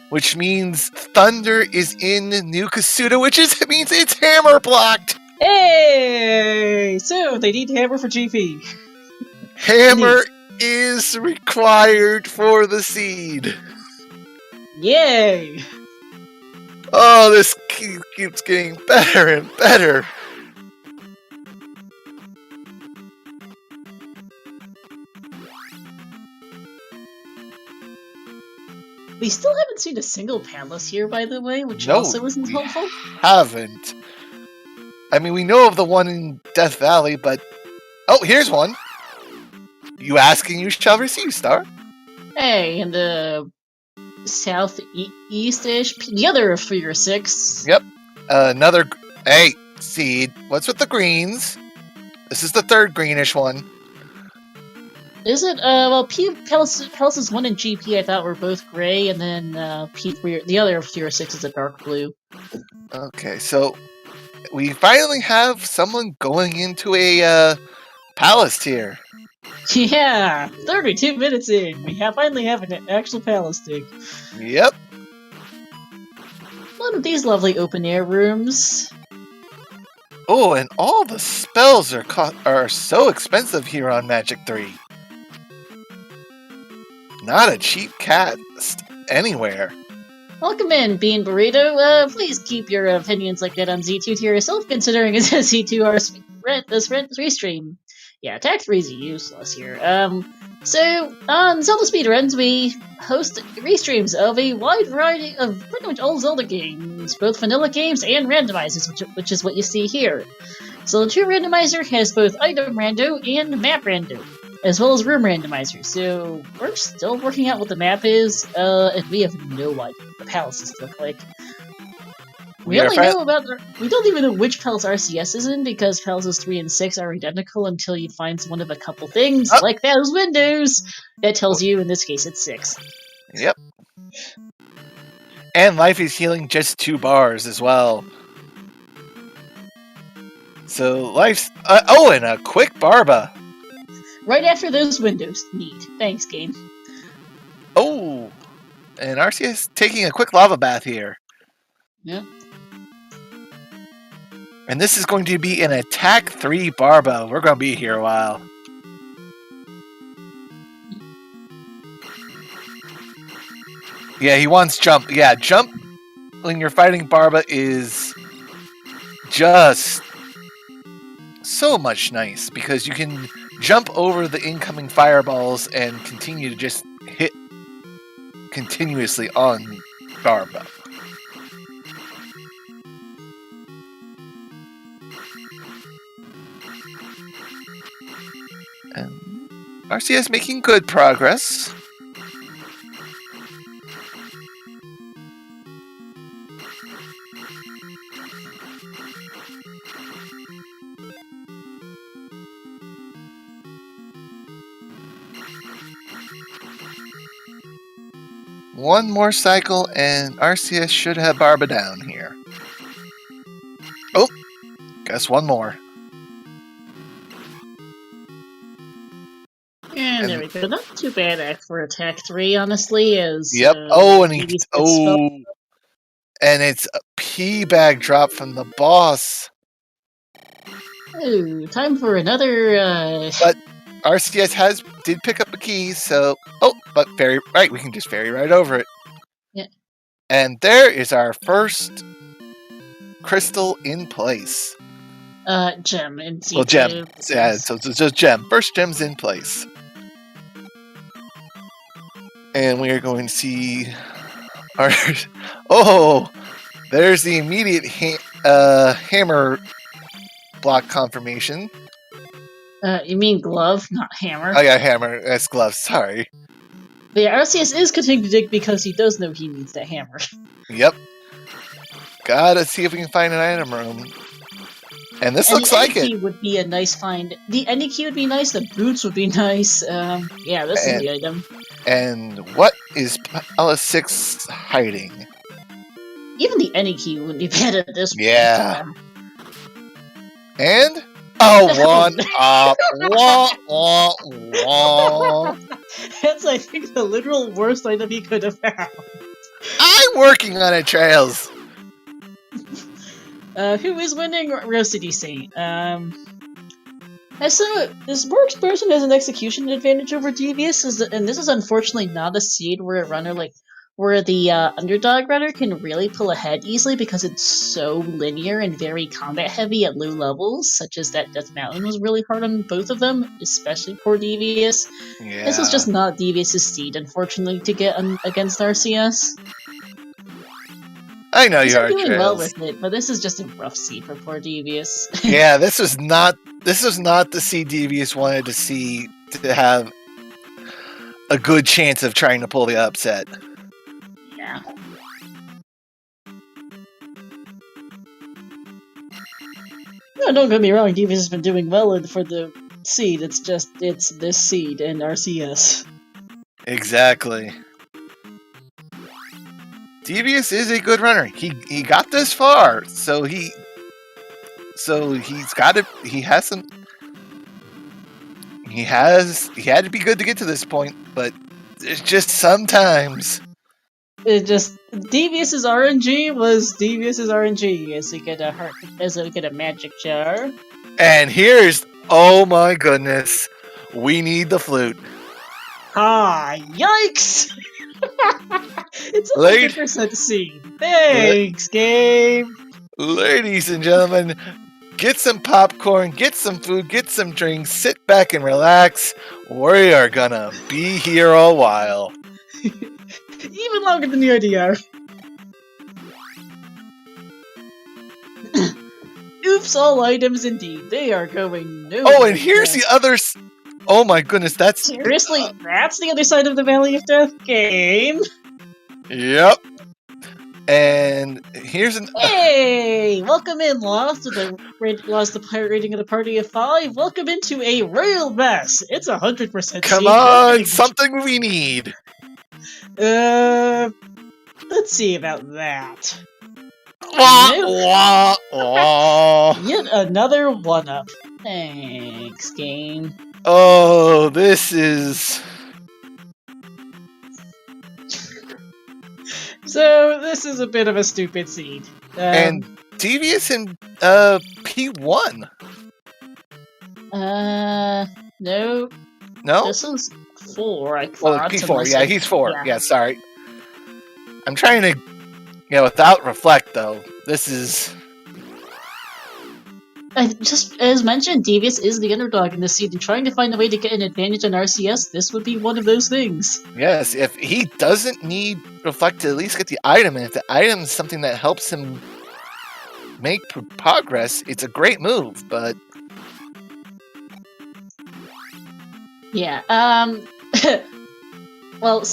Speaker 2: which means Thunder is in New Kasuto, which means it's hammer blocked.
Speaker 1: Hey! So, they need hammer for GP.
Speaker 2: Hammer is required for the seed.
Speaker 1: Yay!
Speaker 2: Oh, this keeps getting better and better.
Speaker 1: We still haven't seen a single palace here, by the way, which also isn't helpful.
Speaker 2: Haven't. I mean, we know of the one in Death Valley, but... oh, here's one. You ask and you shall receive, Star.
Speaker 1: Hey, in the southeast-ish, the other of 3 or 6.
Speaker 2: Yep. Another... hey, Seed. What's with the greens? This is the third greenish one.
Speaker 1: Is it? Well, Palaces 1 and GP I thought were both gray, and then the other of Tier 6 is a dark blue.
Speaker 2: Okay, so we finally have someone going into a palace here.
Speaker 1: Yeah, 32 minutes in, we finally have an actual palace dig.
Speaker 2: Yep.
Speaker 1: One of these lovely open-air rooms.
Speaker 2: Oh, and all the spells are so expensive here on Magic 3. Not a cheap cast anywhere.
Speaker 1: Welcome in, Bean Burrito. Please keep your opinions like that on Z2 to yourself, considering it's a Z2R restream. Yeah, Tag 3 is useless here. So, on ZeldaSpeedRuns, we host restreams of a wide variety of pretty much all Zelda games, both vanilla games and randomizers, which is what you see here. Zelda 2 Randomizer has both item rando and map rando, as well as room randomizer, so we're still working out what the map is, and we have no idea what the palaces look like. We don't even know which palace RCS is in, because palaces 3 and 6 are identical until you find one of a couple things, like those windows, that tells you, in this case, it's 6.
Speaker 2: Yep. And life is healing just 2 bars as well. So life's... and a quick Barba.
Speaker 1: Right after those windows. Neat. Thanks, game.
Speaker 2: Oh! And RCS taking a quick lava bath here.
Speaker 1: Yep.
Speaker 2: And this is going to be an attack 3 Barba. We're going to be here a while. Yeah, he wants jump. Yeah, jump when you're fighting Barba is just so much nice, because you can jump over the incoming fireballs and continue to just hit continuously on Barba. And RCS making good progress. One more cycle and RCS should have Barba down here. Oh, guess one more.
Speaker 1: And there we go. Not too bad for attack 3, honestly.
Speaker 2: Yep. And it's a pea bag drop from the boss.
Speaker 1: Oh, time for another.
Speaker 2: But RCS did pick up a key, so but we can just ferry right over it.
Speaker 1: Yeah.
Speaker 2: And there is our first crystal in place.
Speaker 1: Gem in C2.
Speaker 2: Well, gem. Yeah, so it's just gem. First gem's in place. And we are going to see our... Oh! There's the immediate hammer block confirmation.
Speaker 1: You mean glove, not hammer?
Speaker 2: Oh yeah, hammer. That's glove. Sorry.
Speaker 1: But yeah, RCS is continuing to dig because he does know he needs that hammer.
Speaker 2: Yep. Gotta see if we can find an item room. And this looks like it.
Speaker 1: The would be a nice find. The any key would be nice. The boots would be nice. Yeah, this is the item.
Speaker 2: And what is Palace 6 hiding?
Speaker 1: Even the any key would be bad at this point.
Speaker 2: Yeah. And one up. Wah, wah, wah.
Speaker 1: That's, I think, the literal worst item he could have found.
Speaker 2: I'm working on it, Trails.
Speaker 1: Who is winning? RoseCitySaint. So this works person has an execution advantage over Devious, and this is unfortunately not a seed where the underdog runner can really pull ahead easily because it's so linear and very combat heavy at low levels, such as that Death Mountain was really hard on both of them, especially for Devious.
Speaker 2: Yeah.
Speaker 1: This is just not Devious's seed, unfortunately, to get against RCS.
Speaker 2: I know you are
Speaker 1: doing
Speaker 2: Trails.
Speaker 1: well with it, but this is just a rough seed for poor Devious.
Speaker 2: Yeah, this was not the seed Devious wanted to see to have a good chance of trying to pull the upset.
Speaker 1: Yeah. No, don't get me wrong, Devious has been doing well for the seed. It's this seed and RCS.
Speaker 2: Exactly. Devious is a good runner. He got this far, so he's got it. He had to be good to get to this point, but it's just sometimes.
Speaker 1: It just Devious's RNG was Devious's RNG as we get a magic jar.
Speaker 2: And here's, oh my goodness, we need the flute.
Speaker 1: Ah, yikes! It's 100% seed. Thanks, game.
Speaker 2: Ladies and gentlemen, get some popcorn, get some food, get some drinks, sit back and relax. We are gonna be here a while.
Speaker 1: Even longer than the RDR. Oops, all items indeed. They are going nowhere.
Speaker 2: Oh, and here's the other. Oh my goodness, that's.
Speaker 1: Seriously, that's the other side of the Valley of Death game.
Speaker 2: Yep. And here's an.
Speaker 1: Hey! Welcome in, Lost, Lost the pirate rating of the party of 5. Welcome into a real mess. It's 100%.
Speaker 2: Come on, something we need.
Speaker 1: Let's see about that.
Speaker 2: Wah, wah.
Speaker 1: Yet another one-up. Thanks, game.
Speaker 2: Oh, this is.
Speaker 1: So, this is a bit of a stupid seed.
Speaker 2: And Devious in P1.
Speaker 1: No.
Speaker 2: No?
Speaker 1: This is 4, I thought.
Speaker 2: Well, P4, yeah, he's 4. Yeah, sorry. I'm trying to... Yeah, without Reflect, though, this is...
Speaker 1: Just as mentioned, Devious is the underdog in this seed, and trying to find a way to get an advantage on RCS, this would be one of those things.
Speaker 2: Yes, if he doesn't need Reflect to at least get the item, and if the item is something that helps him make progress, it's a great move, but...
Speaker 1: Yeah, well,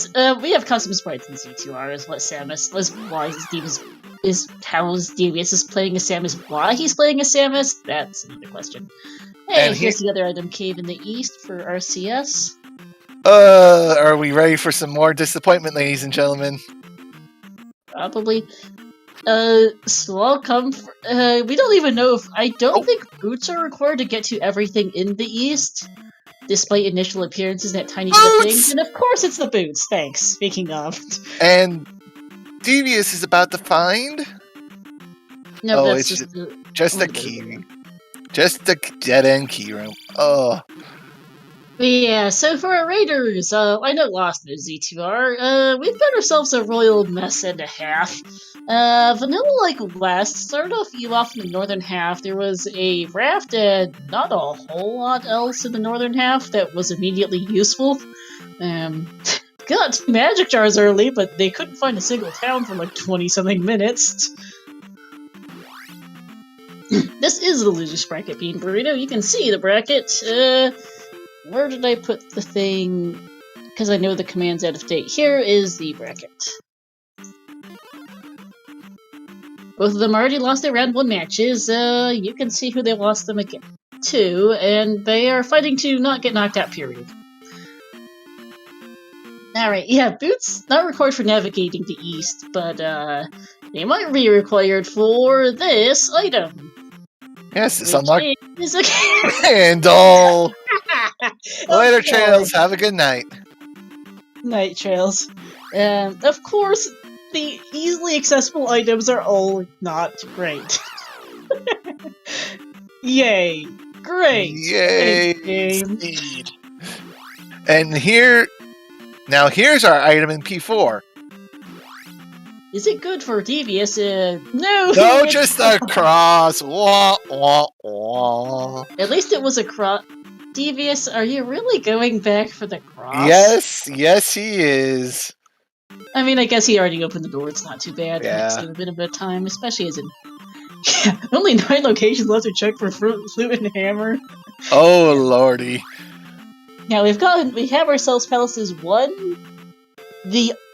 Speaker 1: we have custom sprites in C2R, is what Samus, why Devious is playing as Samus, why he's playing as Samus, that's another question. Hey, and here's the other item cave in the east for RCS.
Speaker 2: Are we ready for some more disappointment, ladies and gentlemen?
Speaker 1: Probably. So I'll come we don't even know if, I don't think boots are required to get to everything in the east. Despite initial appearances that tiny little things, and of course it's the boots. Thanks. Speaking of,
Speaker 2: and Devious is about to find.
Speaker 1: No, that's
Speaker 2: it's just a key, just a dead end key room. Oh,
Speaker 1: yeah. So for our raiders, I know Lost knows Z2R. We've got ourselves a royal mess and a half. Vanilla like West started you off in the northern half. There was a raft and not a whole lot else in the northern half that was immediately useful. Got 2 magic jars early, but they couldn't find a single town for like 20-something minutes. This is the loser's bracket, Bean Burrito. You can see the bracket. Where did I put the thing? Because I know the command's out of date. Here is the bracket. Both of them already lost their round 1 matches. You can see who they lost them again to, and they are fighting to not get knocked out, period. Alright, yeah, boots not required for navigating the east, but they might be required for this item.
Speaker 2: Yes, it's unlocked.
Speaker 1: Is a
Speaker 2: candle! Later, Trails. Have a good night.
Speaker 1: Night, Trails. Of course, the easily accessible items are all not great. Yay! Great!
Speaker 2: Yay!
Speaker 1: Game.
Speaker 2: And here's our item in P4.
Speaker 1: Is it good for Devious? No!
Speaker 2: No, just a cross! Wah, wah, wah.
Speaker 1: At least it was a cross. Devious, are you really going back for the cross?
Speaker 2: Yes he is.
Speaker 1: I mean, I guess he already opened the door, it's not too bad.
Speaker 2: Yeah.
Speaker 1: It save a bit of a time, especially as in... only 9 locations left to check for flute and hammer.
Speaker 2: Oh, lordy.
Speaker 1: Now, we have ourselves Palaces 1,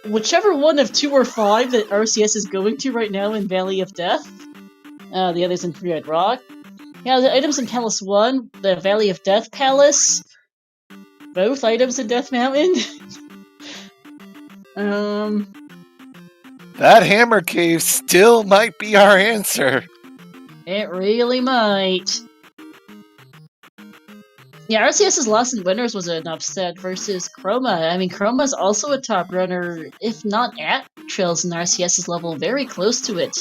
Speaker 1: whichever one of 2 or 5 that RCS is going to right now in Valley of Death. The other's in Red Rock. Yeah, the items in Palace 1, the Valley of Death Palace, both items in Death Mountain.
Speaker 2: That hammer cave still might be our answer.
Speaker 1: It really might. Yeah, RCS's loss in winners was an upset versus Chroma. I mean, Chroma's also a top runner, if not at Trails in RCS's level, very close to it.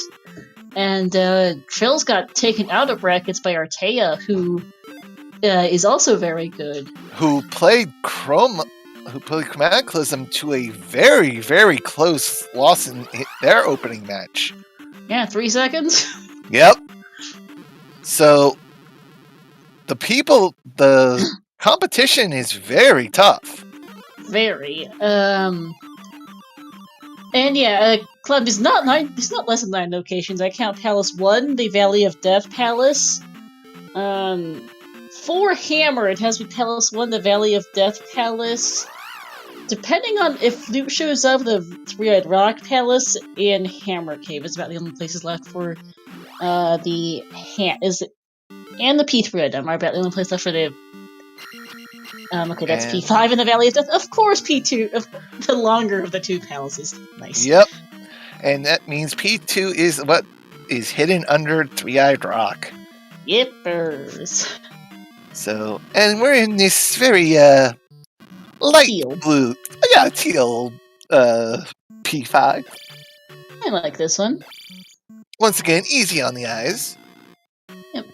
Speaker 1: And Trails got taken out of brackets by Artea, who is also very good.
Speaker 2: Who played Chromaticalism to a very, very close loss in their opening match.
Speaker 1: Yeah, 3 seconds.
Speaker 2: Yep. So the competition is very tough.
Speaker 1: Very. And yeah, Club, there's not less than 9 locations. I count Palace 1, the Valley of Death Palace. For Hammer, it has to be Palace 1, the Valley of Death Palace. Depending on if Loot shows up, the Three-Eyed Rock Palace and Hammer Cave is about the only places left for and the P3 item are about the only place left for the. Okay, that's P5 in the Valley of Death. Of course, P2, the longer of the two palaces. Nice.
Speaker 2: Yep. And that means P2 is what is hidden under Three-Eyed Rock.
Speaker 1: Yippers.
Speaker 2: So, and we're in this very light
Speaker 1: teal.
Speaker 2: Blue. Yeah, teal P5.
Speaker 1: I like this one.
Speaker 2: Once again, easy on the eyes.
Speaker 1: Yep.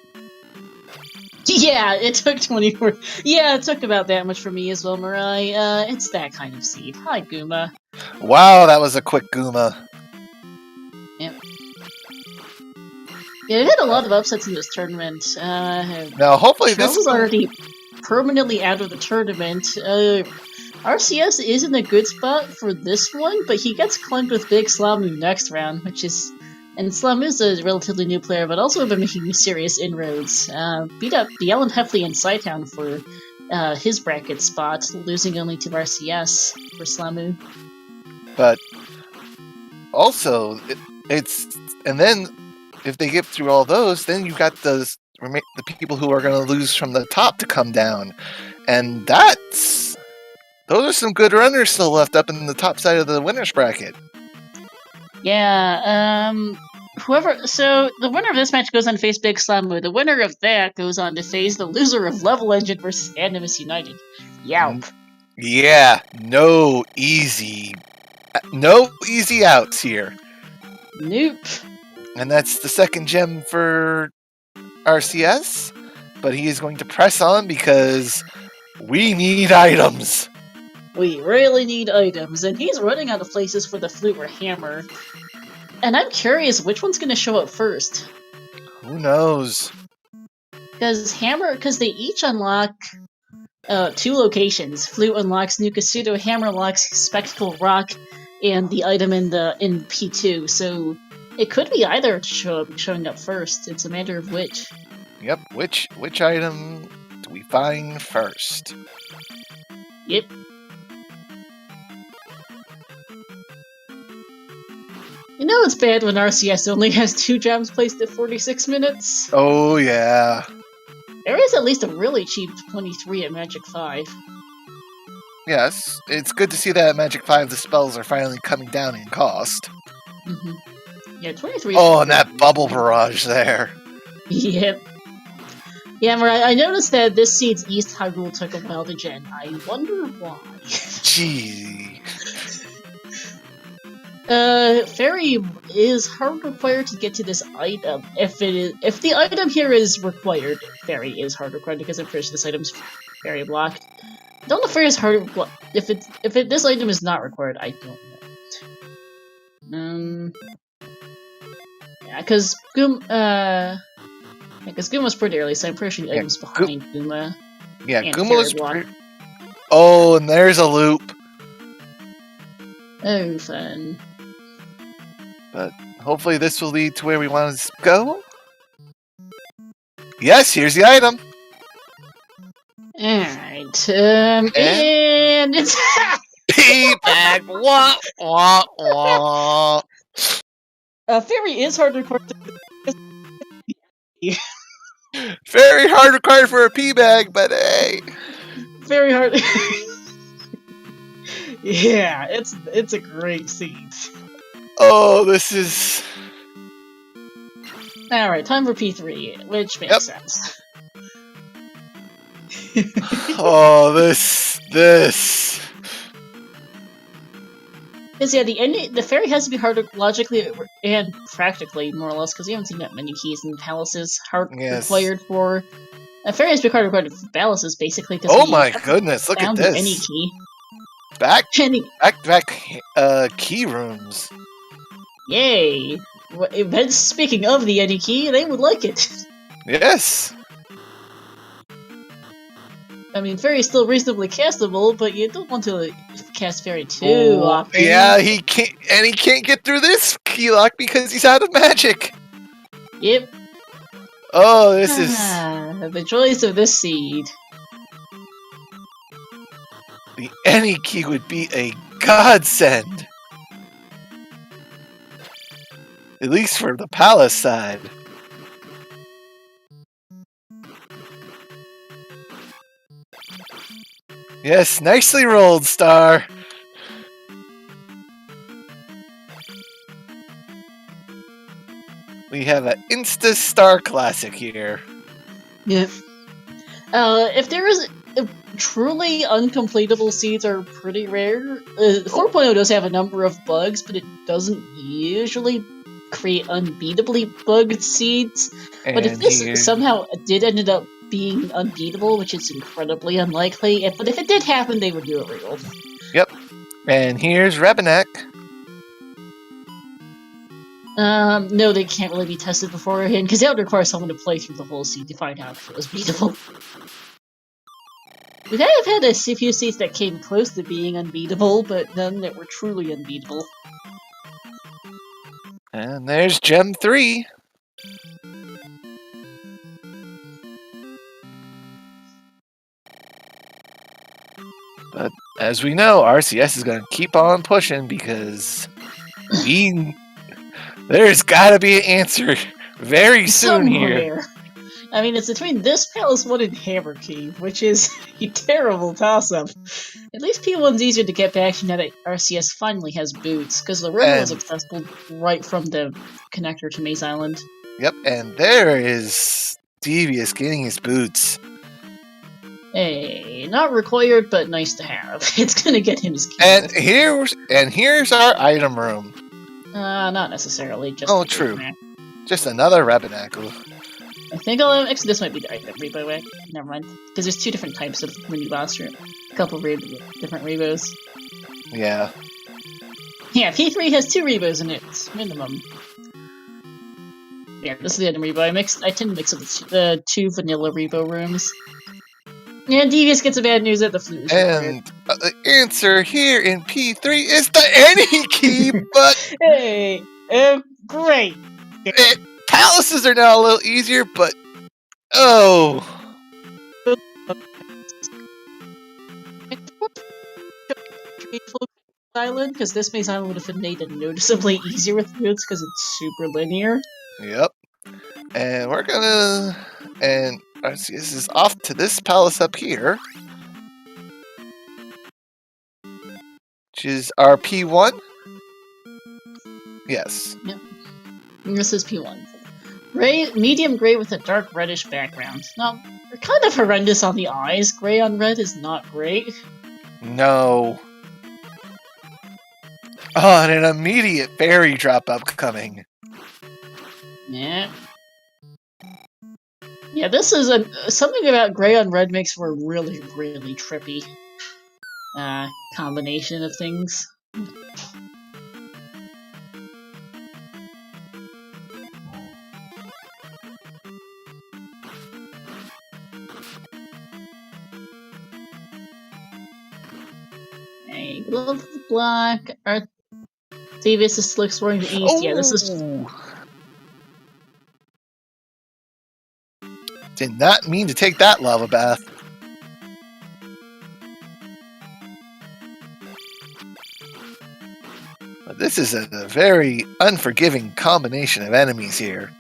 Speaker 1: Yeah, it took 24. Yeah, it took about that much for me as well, Mirai. It's that kind of seed. Hi, Guma.
Speaker 2: Wow, that was a quick Guma.
Speaker 1: Yep. Yeah, it had a lot of upsets in this tournament.
Speaker 2: Now, hopefully
Speaker 1: Trails
Speaker 2: this
Speaker 1: is already permanently out of the tournament. RCS is in a good spot for this one, but he gets clunked with Big Slamu next round, which is... And Slamu's a relatively new player, but also been making serious inroads. Beat up Biel and Heffley and Psytown for his bracket spot, losing only to RCS for Slamu.
Speaker 2: But also, it's... And then, if they get through all those, then you've got the people who are going to lose from the top to come down. And those are some good runners still left up in the top side of the winner's bracket.
Speaker 1: Yeah, so the winner of this match goes on to face Big Slamu. The winner of that goes on to face the loser of Level Engine versus Animus United. Yowp.
Speaker 2: Yeah, no easy outs here.
Speaker 1: Nope.
Speaker 2: And that's the second gem for RCS, but he is going to press on because we need items.
Speaker 1: We really need items, and he's running out of places for the flute or hammer. And I'm curious which one's going to show up first.
Speaker 2: Who knows?
Speaker 1: Because they each unlock 2 locations. Flute unlocks Nukasudo, hammer unlocks Spectacle Rock, and the item in P2. So it could be either showing up first. It's a matter of which.
Speaker 2: Yep, which item do we find first?
Speaker 1: Yep. You know it's bad when RCS only has 2 gems placed at 46 minutes?
Speaker 2: Oh, yeah.
Speaker 1: There is at least a really cheap 23 at Magic 5.
Speaker 2: Yes, it's good to see that at Magic 5 the spells are finally coming down in cost.
Speaker 1: Mm-hmm. Yeah, 23.
Speaker 2: Oh, and that bubble barrage there.
Speaker 1: Yep. Yeah, I noticed that this seed's East Hyrule took a while to gen. I wonder why.
Speaker 2: Gee.
Speaker 1: Fairy is hard required to get to this item. If the item here is required, Fairy is hard required because I'm pretty sure this item's Fairy blocked. I don't know if Fairy is hard if this item is not required, I don't know. Yeah, because Guma's pretty early, so I'm pretty sure the item's behind Guma.
Speaker 2: Yeah, Guma was Oh, and there's a loop.
Speaker 1: Oh, fun.
Speaker 2: But hopefully this will lead to where we want to go. Yes, here's the item.
Speaker 1: Alright, and it's...
Speaker 2: P-Bag! Wah, wah, wah.
Speaker 1: Fairy is hard to record.
Speaker 2: Very hard required for a pee bag, but hey.
Speaker 1: Very hard. Yeah, it's a great scene.
Speaker 2: Oh, this is...
Speaker 1: Alright, time for P3, which makes sense.
Speaker 2: Oh, this...
Speaker 1: Because yeah, the fairy has to be hard logically and practically, more or less, because we haven't seen that many keys in palaces required for. A fairy has to be hard required for palaces, basically.
Speaker 2: Oh my goodness! Look at this.
Speaker 1: Any key.
Speaker 2: Back key rooms.
Speaker 1: Yay! Speaking of the any key, they would like it.
Speaker 2: Yes.
Speaker 1: I mean, fairy's still reasonably castable, but you don't want to cast fairy too often.
Speaker 2: Yeah, he can't get through this key lock because he's out of magic.
Speaker 1: Yep.
Speaker 2: Oh, this is
Speaker 1: the joys of this seed.
Speaker 2: The any key would be a godsend. At least for the palace side. Yes, nicely rolled, Star. We have an Insta Star Classic here.
Speaker 1: Yeah. If there is truly uncompletable seeds are pretty rare. 4.0 does have a number of bugs, but it doesn't usually create unbeatably bugged seeds. And but if this somehow did end up being unbeatable, which is incredibly unlikely, but if it did happen, they would do it real.
Speaker 2: Yep. And here's Rebenek.
Speaker 1: No, they can't really be tested beforehand, because that would require someone to play through the whole seed to find out if it was beatable. We kind of had a few seeds that came close to being unbeatable, but none that were truly unbeatable.
Speaker 2: And there's Gem 3. But as we know, RCS is going to keep on pushing because there's got to be an answer very soon here.
Speaker 1: I mean, it's between this Palace 1 and Hammer Key, which is a terrible toss-up. At least P1's easier to get back now that RCS finally has boots, because the river was accessible right from the connector to Maze Island.
Speaker 2: Yep, and there is Devious getting his boots.
Speaker 1: Hey, not required, but nice to have. It's gonna get him his key.
Speaker 2: And here's our item room.
Speaker 1: Not necessarily. Just
Speaker 2: true. Just another Rabbinacle.
Speaker 1: I think actually this might be the item Rebo way. Never mind, because there's two different types of mini boss room. A couple of different Rebos.
Speaker 2: Yeah.
Speaker 1: Yeah, P3 has 2 Rebos in it, minimum. Yeah, this is the item Rebo. I tend to mix up the 2 vanilla Rebo rooms. Yeah, Devious gets a bad news at the flute.
Speaker 2: And the answer here in P3 is the any key, but...
Speaker 1: Hey, great!
Speaker 2: Palaces are now a little easier, but... Oh...
Speaker 1: Island, because this Maze Island would have been made noticeably easier with boots, because it's super linear.
Speaker 2: Yep. And we're gonna... And RCS is off to this palace up here. Which is our P1? Yes.
Speaker 1: Yep. And this is P1. Gray, medium gray with a dark reddish background. Now, they're kind of horrendous on the eyes. Gray on red is not great.
Speaker 2: No. Oh, and an immediate fairy drop upcoming.
Speaker 1: Yeah. Yeah, this is something about gray on red makes for a really, really trippy combination of things. Hey, glove black. Devious is exploring the east. Yeah, this is.
Speaker 2: Did not mean to take that lava bath. But this is a very unforgiving combination of enemies here.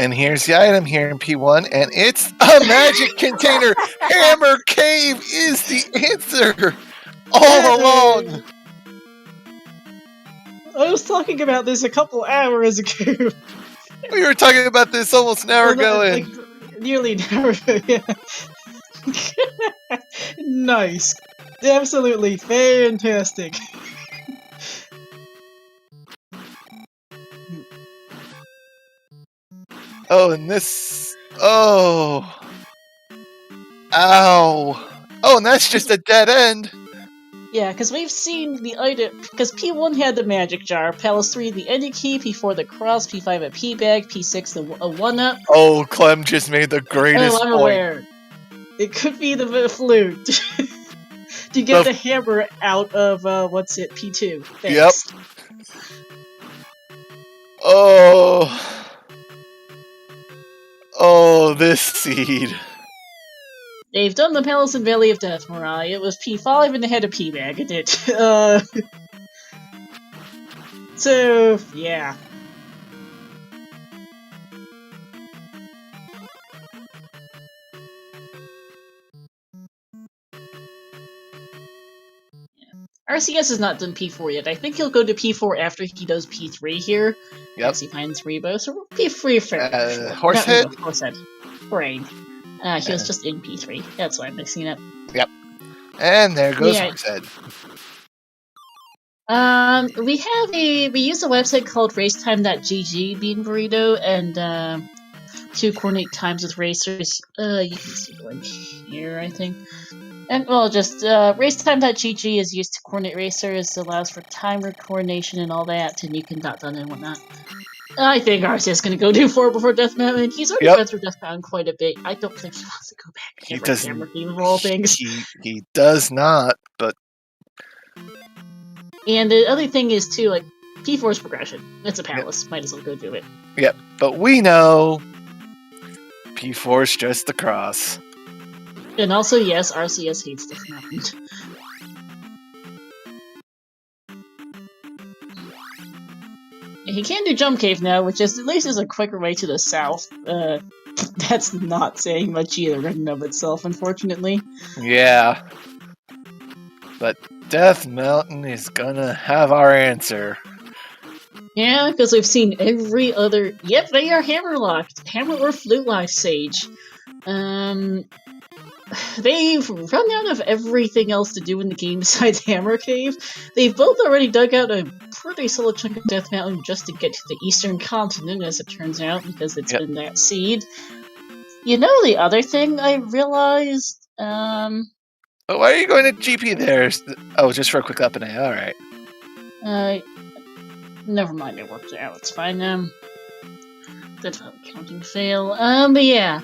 Speaker 2: And here's the item here in P1, and it's a magic container. Hammer Cave is the answer all along.
Speaker 1: I was talking about this a couple hours ago.
Speaker 2: We were talking about this almost an hour ago.
Speaker 1: Like, nearly an hour ago, yeah. Nice. Absolutely fantastic.
Speaker 2: Oh, and this... Oh. Ow. Oh, and that's just a dead end.
Speaker 1: Yeah, because we've seen the item. Because P1 had the magic jar, Palace 3 the ending key, P4 the cross, P5 a P bag, P6 a 1-up.
Speaker 2: Oh, Clem just made the greatest
Speaker 1: I'm
Speaker 2: point.
Speaker 1: aware. It could be the flute. To get the hammer out of, P2. Thanks.
Speaker 2: Yep. Oh. Oh, this seed.
Speaker 1: They've done the Palace and Valley of Death, Mirai. It was P5 and they had a P-bag in it. So, yeah. RCS has not done P4 yet. I think he'll go to P4 after he does P3 here.
Speaker 2: Yep.
Speaker 1: As he finds Rebo, so P3 for
Speaker 2: Horsehead?
Speaker 1: Horsehead. Brain. He was just in P3. That's why I'm mixing it up.
Speaker 2: Yep. And there goes Horsehead.
Speaker 1: We use a website called racetime.gg, Bean Burrito, and to coordinate times with racers. You can see one here, I think. And, well, just, racetime.gg is used to coordinate racers, allows for timer coordination and all that, and you can dot and whatnot. I think RC is going to go do 4 before Death Mountain. He's already been through Death Mountain quite a bit. I don't think he wants to go back and get Hammer Cave of all things.
Speaker 2: He does not, but...
Speaker 1: And the other thing is, too, like, P4's progression. It's a palace. Might as well go do it.
Speaker 2: Yep, but we know P4's just the cross.
Speaker 1: And also, yes, RCS hates Death Mountain. He can do Jump Cave now, which is at least is a quicker way to the south. That's not saying much either in and of itself, unfortunately.
Speaker 2: Yeah. But Death Mountain is gonna have our answer.
Speaker 1: Yeah, because we've seen every other... Yep, they are hammer-locked. Hammer or flute-locked Sage. They've run out of everything else to do in the game besides Hammer Cave. They've both already dug out a pretty solid chunk of Death Mountain just to get to the eastern continent, as it turns out, because it's been that seed. You know the other thing I realized?
Speaker 2: But why are you going to GP there? Oh, just for a quick up and A, alright.
Speaker 1: Never mind, it worked out, it's fine. That's not a counting fail. But yeah.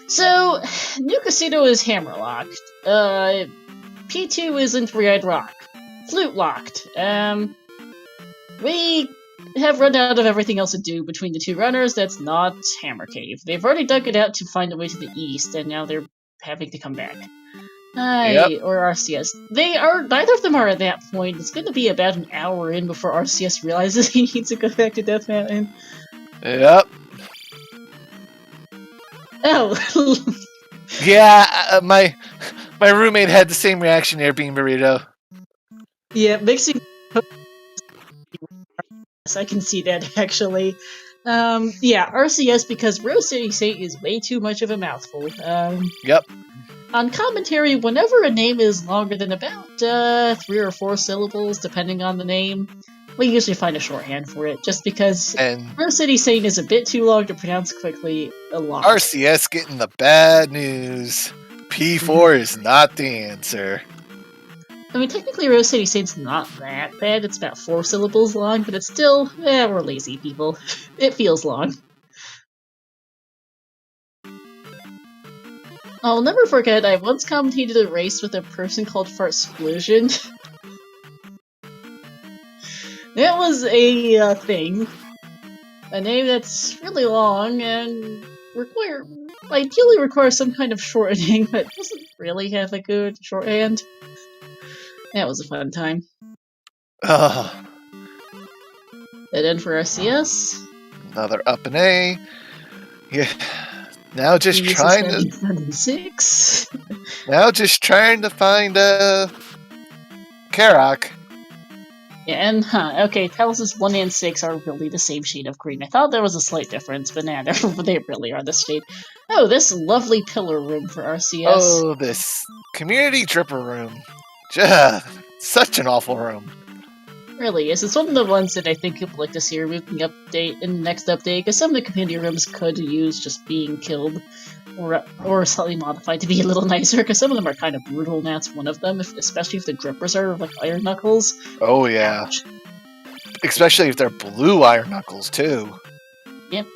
Speaker 1: So, New Casino is hammer-locked. P2 isn't Three-Eyed Rock. Flute-locked. We have run out of everything else to do between the two runners that's not Hammer Cave. They've already dug it out to find a way to the east, and now they're having to come back. Or RCS. Neither of them are at that point. It's going to be about an hour in before RCS realizes he needs to go back to Death Mountain.
Speaker 2: Yep.
Speaker 1: Oh.
Speaker 2: Yeah, my roommate had the same reaction there, Bean Burrito.
Speaker 1: Yeah, mixing... I can see that, actually. Yeah, RCS, because RoseCitySaint is way too much of a mouthful.
Speaker 2: Yep.
Speaker 1: On commentary, whenever a name is longer than about 3 or 4 syllables, depending on the name, we usually find a shorthand for it, just because RoseCitySaint is a bit too long to pronounce quickly a lot.
Speaker 2: RCS getting the bad news. P4 is not the answer.
Speaker 1: I mean, technically RoseCitySaint's not that bad, it's about 4 syllables long, but it's still, we're lazy people. It feels long. I'll never forget, I once commentated a race with a person called Fartsplosion. It was a thing. A name that's really long and ideally requires some kind of shortening, but doesn't really have a good shorthand. That was a fun time.
Speaker 2: Oh.
Speaker 1: That end for RCS.
Speaker 2: Another up and A. Yeah. Now just trying to.
Speaker 1: 6.
Speaker 2: Now just trying to find Karak.
Speaker 1: Yeah, and okay, Palaces 1 and 6 are really the same shade of green. I thought there was a slight difference, but nah, they really are the shade. Oh, this lovely pillar room for RCS.
Speaker 2: Oh, this community dripper room. Such an awful room.
Speaker 1: Really is. It's one of the ones that I think people like to see removed in the update in the next update, because some of the community rooms could use just being killed or slightly modified to be a little nicer, because some of them are kind of brutal, and that's one of them, especially if the drippers are like iron knuckles.
Speaker 2: Oh yeah.
Speaker 1: Ouch.
Speaker 2: Especially if they're blue iron knuckles too.
Speaker 1: Yep.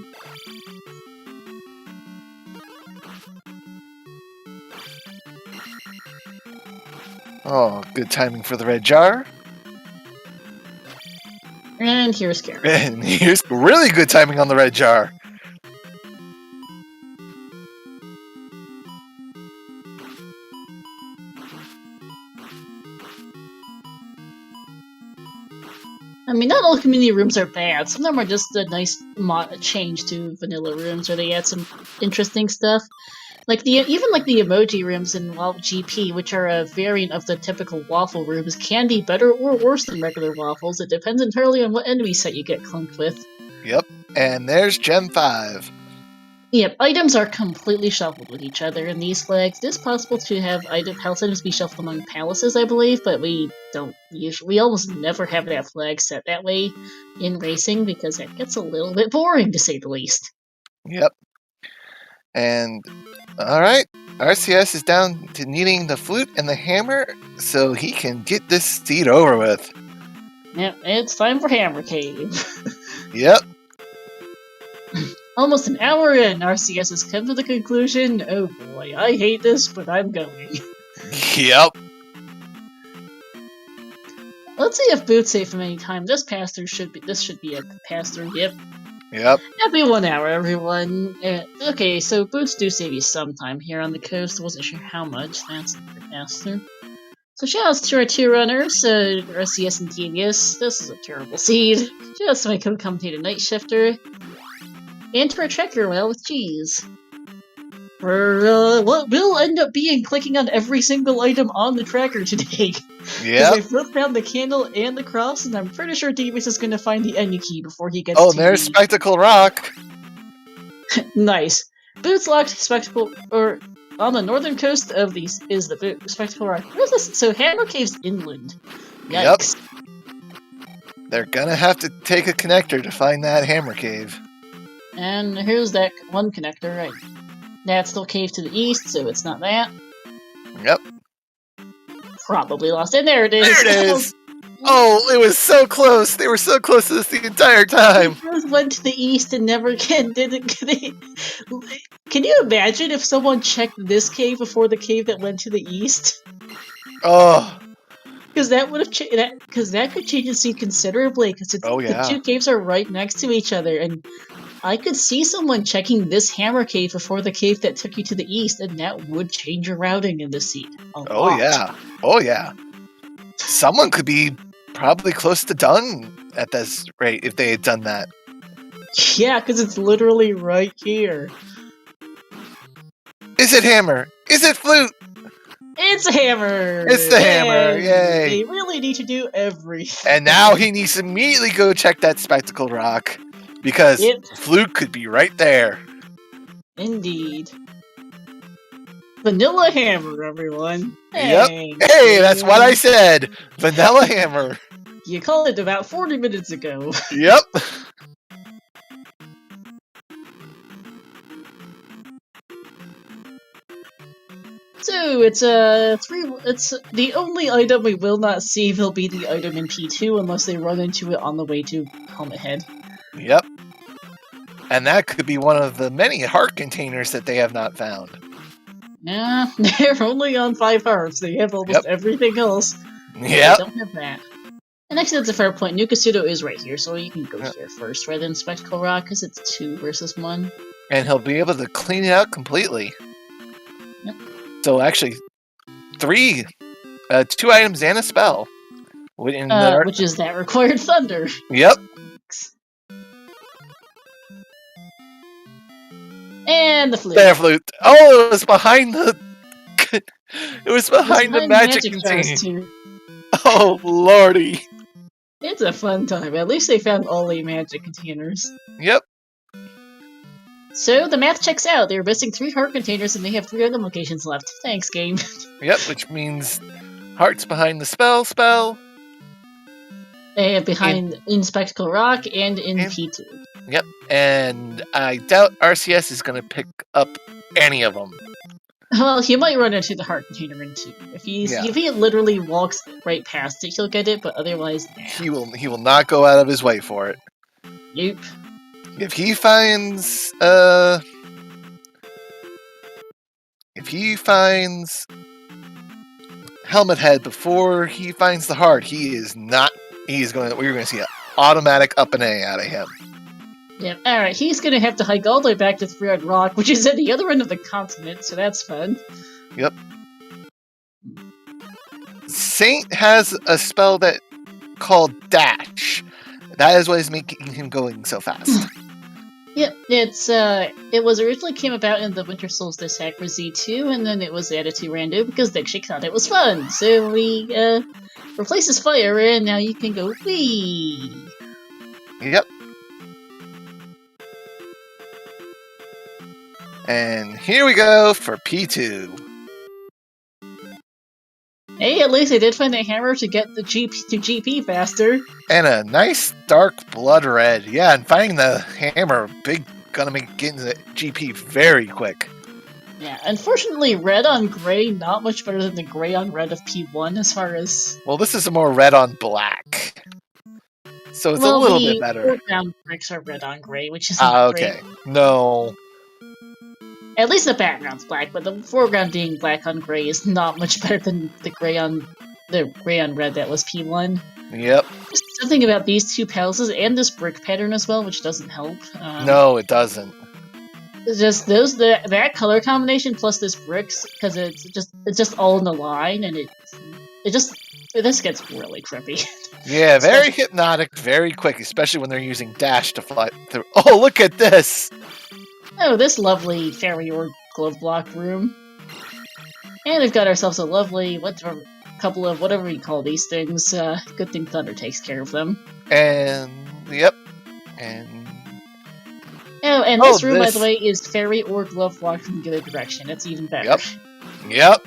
Speaker 2: Oh, good timing for the red jar.
Speaker 1: And here's Karen.
Speaker 2: And here's really good timing on the red jar.
Speaker 1: I mean, not all community rooms are bad. Some of them are just a nice change to vanilla rooms, where they add some interesting stuff. Like even the emoji rooms in WoW GP, which are a variant of the typical waffle rooms, can be better or worse than regular waffles. It depends entirely on what enemy set you get clunked with.
Speaker 2: Yep, and there's Gem 5.
Speaker 1: Yep, items are completely shuffled with each other in these flags. It is possible to have house items be shuffled among palaces, I believe, but we almost never have that flag set that way in racing, because it gets a little bit boring, to say the least.
Speaker 2: Yep. And, alright, RCS is down to needing the flute and the hammer, so he can get this seed over with.
Speaker 1: Yep, it's time for Hammer Cave.
Speaker 2: Yep.
Speaker 1: Almost an hour in, RCS has come to the conclusion, oh boy, I hate this, but I'm going.
Speaker 2: Yep.
Speaker 1: Let's see if Boots save him any time. This should be a pass-through, yep.
Speaker 2: Yep.
Speaker 1: Happy 1 hour, everyone. Okay, so Boots do save you some time here on the coast. Wasn't sure how much. That's the pass-through. So shoutouts to our 2 runners, RCS and Devious. This is a terrible seed. Shoutouts to my co-commentator Night Shifter. And to our tracker, well, with cheese. What will end up being clicking on every single item on the tracker today.
Speaker 2: Yeah.
Speaker 1: Because I both found the candle and the cross, and I'm pretty sure Devious is going to find the Enu key before he gets to
Speaker 2: and there's Spectacle Rock.
Speaker 1: Nice. Boots locked Spectacle, or on the northern coast of these is the Spectacle Rock. Where's this? So Hammer Cave's inland. Yikes.
Speaker 2: Yep. They're gonna have to take a connector to find that Hammer Cave.
Speaker 1: And here's that one connector, right? That's still cave to the east, so it's not that.
Speaker 2: Yep.
Speaker 1: Probably lost. And there it is!
Speaker 2: There it is! Oh, it was so close! They were so close to this the entire time!
Speaker 1: They both went to the east and never again didn't get it. Can you imagine if someone checked this cave before the cave that went to the east?
Speaker 2: Oh.
Speaker 1: Because that would have because that could change the scene considerably. Because the 2 caves are right next to each other, and I could see someone checking this Hammer Cave before the cave that took you to the east, and that would change your routing in the scene.
Speaker 2: Oh yeah. Oh yeah. Someone could be probably close to done at this rate if they had done that.
Speaker 1: Yeah, because it's literally right here.
Speaker 2: Is it hammer? Is it flute?
Speaker 1: It's a hammer!
Speaker 2: It's the hammer! Yay!
Speaker 1: They really need to do everything.
Speaker 2: And now he needs to immediately go check that Spectacle Rock, because flute could be right there.
Speaker 1: Indeed. Vanilla hammer, everyone.
Speaker 2: Yep.
Speaker 1: Hey,
Speaker 2: hey, that's what I said. Vanilla hammer.
Speaker 1: You called it about 40 minutes ago.
Speaker 2: Yep.
Speaker 1: So it's the only item we will not see will be the item in P2 unless they run into it on the way to Helmet Head.
Speaker 2: Yep. And that could be one of the many heart containers that they have not found.
Speaker 1: Nah, they're only on 5 hearts. They have almost everything else.
Speaker 2: Yep.
Speaker 1: They don't have that. And actually, that's a fair point. Nukasudo is right here, so you can go here first rather than Spectacle Rock, because it's 2 versus 1.
Speaker 2: And he'll be able to clean it out completely.
Speaker 1: Yep.
Speaker 2: So actually, 2 items and a spell.
Speaker 1: Which is that required thunder.
Speaker 2: Yep.
Speaker 1: And the flute.
Speaker 2: That flute. Oh, it was behind the. It was behind the magic
Speaker 1: jars
Speaker 2: container.
Speaker 1: too.
Speaker 2: Oh lordy.
Speaker 1: It's a fun time. At least they found all the magic containers.
Speaker 2: Yep.
Speaker 1: So the math checks out. They're missing 3 heart containers and they have 3 random locations left. Thanks, game.
Speaker 2: Yep, which means hearts behind the spell.
Speaker 1: And behind in Spectacle Rock and in P2.
Speaker 2: Yep, and I doubt RCS is going to pick up any of them.
Speaker 1: Well, he might run into the heart container in 2. If he literally walks right past it, he'll get it, but otherwise, nah.
Speaker 2: He will not go out of his way for it.
Speaker 1: Nope.
Speaker 2: If he finds Helmet Head before he finds the heart, we're going to see an automatic up and A out of him.
Speaker 1: Yep. Alright, he's going to have to hike all the way back to 3 Red Rock, which is at the other end of the continent, so that's fun.
Speaker 2: Yep. Saint has a spell called Dash. That is what is making him going so fast.
Speaker 1: Yep, it was originally came about in the Winter Solstice hack for Z2, and then it was added to Rando because Dickshake thought it was fun. So we replaced his fire, and now you can go whee.
Speaker 2: Yep. And here we go for P2.
Speaker 1: Hey, at least I did find a hammer to get the GP faster.
Speaker 2: And a nice dark blood red. Yeah, and finding the hammer, gonna make getting the GP very quick.
Speaker 1: Yeah, unfortunately, red on gray, not much better than the gray on red of P1 as far as...
Speaker 2: Well, this is a more red on black. So it's a little bit better.
Speaker 1: The foreground bricks are red on gray, which is
Speaker 2: okay.
Speaker 1: Great.
Speaker 2: No.
Speaker 1: At least the background's black, but the foreground being black on gray is not much better than the gray on red that was P1.
Speaker 2: Yep.
Speaker 1: Just something about these 2 palaces and this brick pattern as well, which doesn't help.
Speaker 2: No, it doesn't.
Speaker 1: Just that color combination plus this bricks, because it's just all in the line, and this gets really trippy.
Speaker 2: Yeah, very hypnotic, very quick, especially when they're using dash to fly through. Oh, look at this!
Speaker 1: Oh, this lovely fairy or glove block room. And we've got ourselves a lovely, couple of whatever you call these things. Good thing Thunder takes care of them.
Speaker 2: And, yep. And...
Speaker 1: Oh, and this room, by the way, is fairy or glove block from the other direction. It's even better.
Speaker 2: Yep.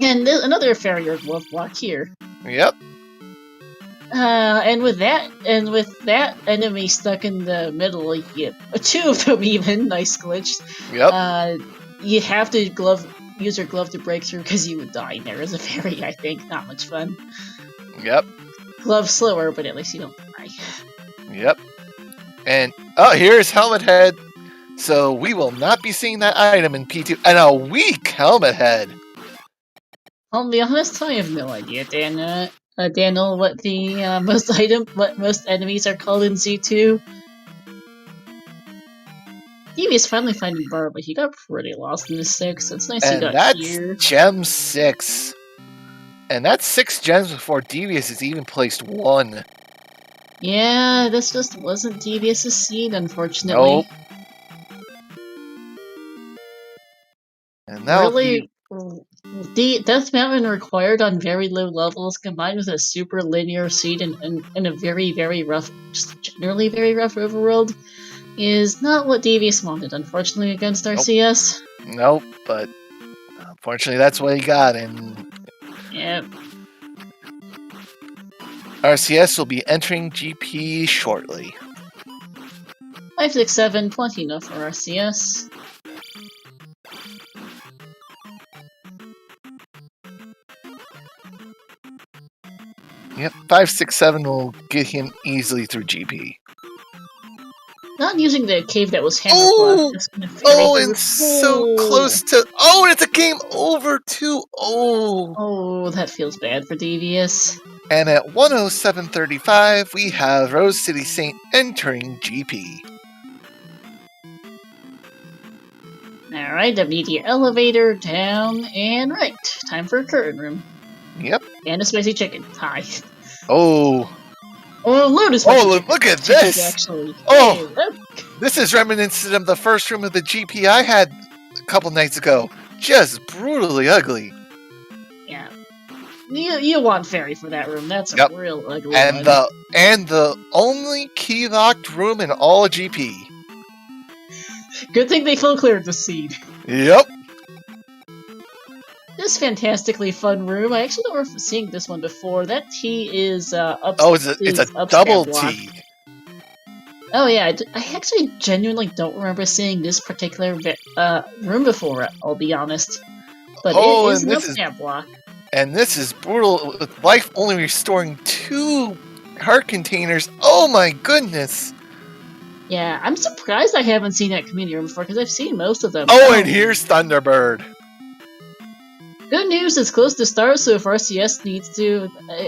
Speaker 1: And another fairy or glove block here.
Speaker 2: Yep.
Speaker 1: And with that enemy stuck in the middle, you get 2 of them even. Nice glitch.
Speaker 2: Yep.
Speaker 1: You have to use your glove to break through because you would die there as a fairy, I think. Not much fun.
Speaker 2: Yep.
Speaker 1: Glove slower, but at least you don't die.
Speaker 2: Yep. And, here's Helmet Head. So we will not be seeing that item in P2. And a weak Helmet Head.
Speaker 1: I'll be honest, I have no idea, Daniel, what the most enemies are called in Z2. Devious finally finding Bar, but he got pretty lost in the 6, so it's nice he got here.
Speaker 2: And that's gem 6. And that's 6 gems before Devious has even placed 1.
Speaker 1: Yeah, this just wasn't Devious's seed, unfortunately.
Speaker 2: Nope. And that
Speaker 1: really, the Death Mountain required on very low levels, combined with a super linear seed and a very, very rough, just generally very rough overworld, is not what Devious wanted, unfortunately, against RCS.
Speaker 2: Nope, but unfortunately that's what he got, and...
Speaker 1: Yep.
Speaker 2: RCS will be entering GP shortly.
Speaker 1: 5, 6, 7, plenty enough for RCS.
Speaker 2: Yep, 5, 6, 7 will get him easily through GP.
Speaker 1: Not using the cave that was hammer block.
Speaker 2: And so close to... Oh, and it's a game over too!
Speaker 1: Oh, that feels bad for Devious.
Speaker 2: And at 107.35, we have RoseCitySaint entering GP.
Speaker 1: Alright, immediate elevator, down, and right. Time for a curtain room.
Speaker 2: Yep.
Speaker 1: And a spicy chicken. Hi.
Speaker 2: Oh,
Speaker 1: Oh, Lotus
Speaker 2: look at this!
Speaker 1: Actually.
Speaker 2: Oh,
Speaker 1: hey,
Speaker 2: this is reminiscent of the first room of the GP I had a couple nights ago. Just brutally ugly.
Speaker 1: Yeah. You want fairy for that room. That's a real ugly
Speaker 2: and
Speaker 1: one.
Speaker 2: And the only key locked room in all of GP.
Speaker 1: Good thing they full cleared the seed.
Speaker 2: Yep.
Speaker 1: This fantastically fun room. I actually don't remember seeing this one before. That T is up.
Speaker 2: Oh, it's a double T.
Speaker 1: Oh yeah, I actually genuinely don't remember seeing this particular room before. I'll be honest, but it is an up-stab block.
Speaker 2: And this is brutal, with life only restoring 2 heart containers. Oh my goodness!
Speaker 1: Yeah, I'm surprised I haven't seen that community room before, because I've seen most of them.
Speaker 2: Oh, and here's Thunderbird.
Speaker 1: Good news, it's close to start, so if RCS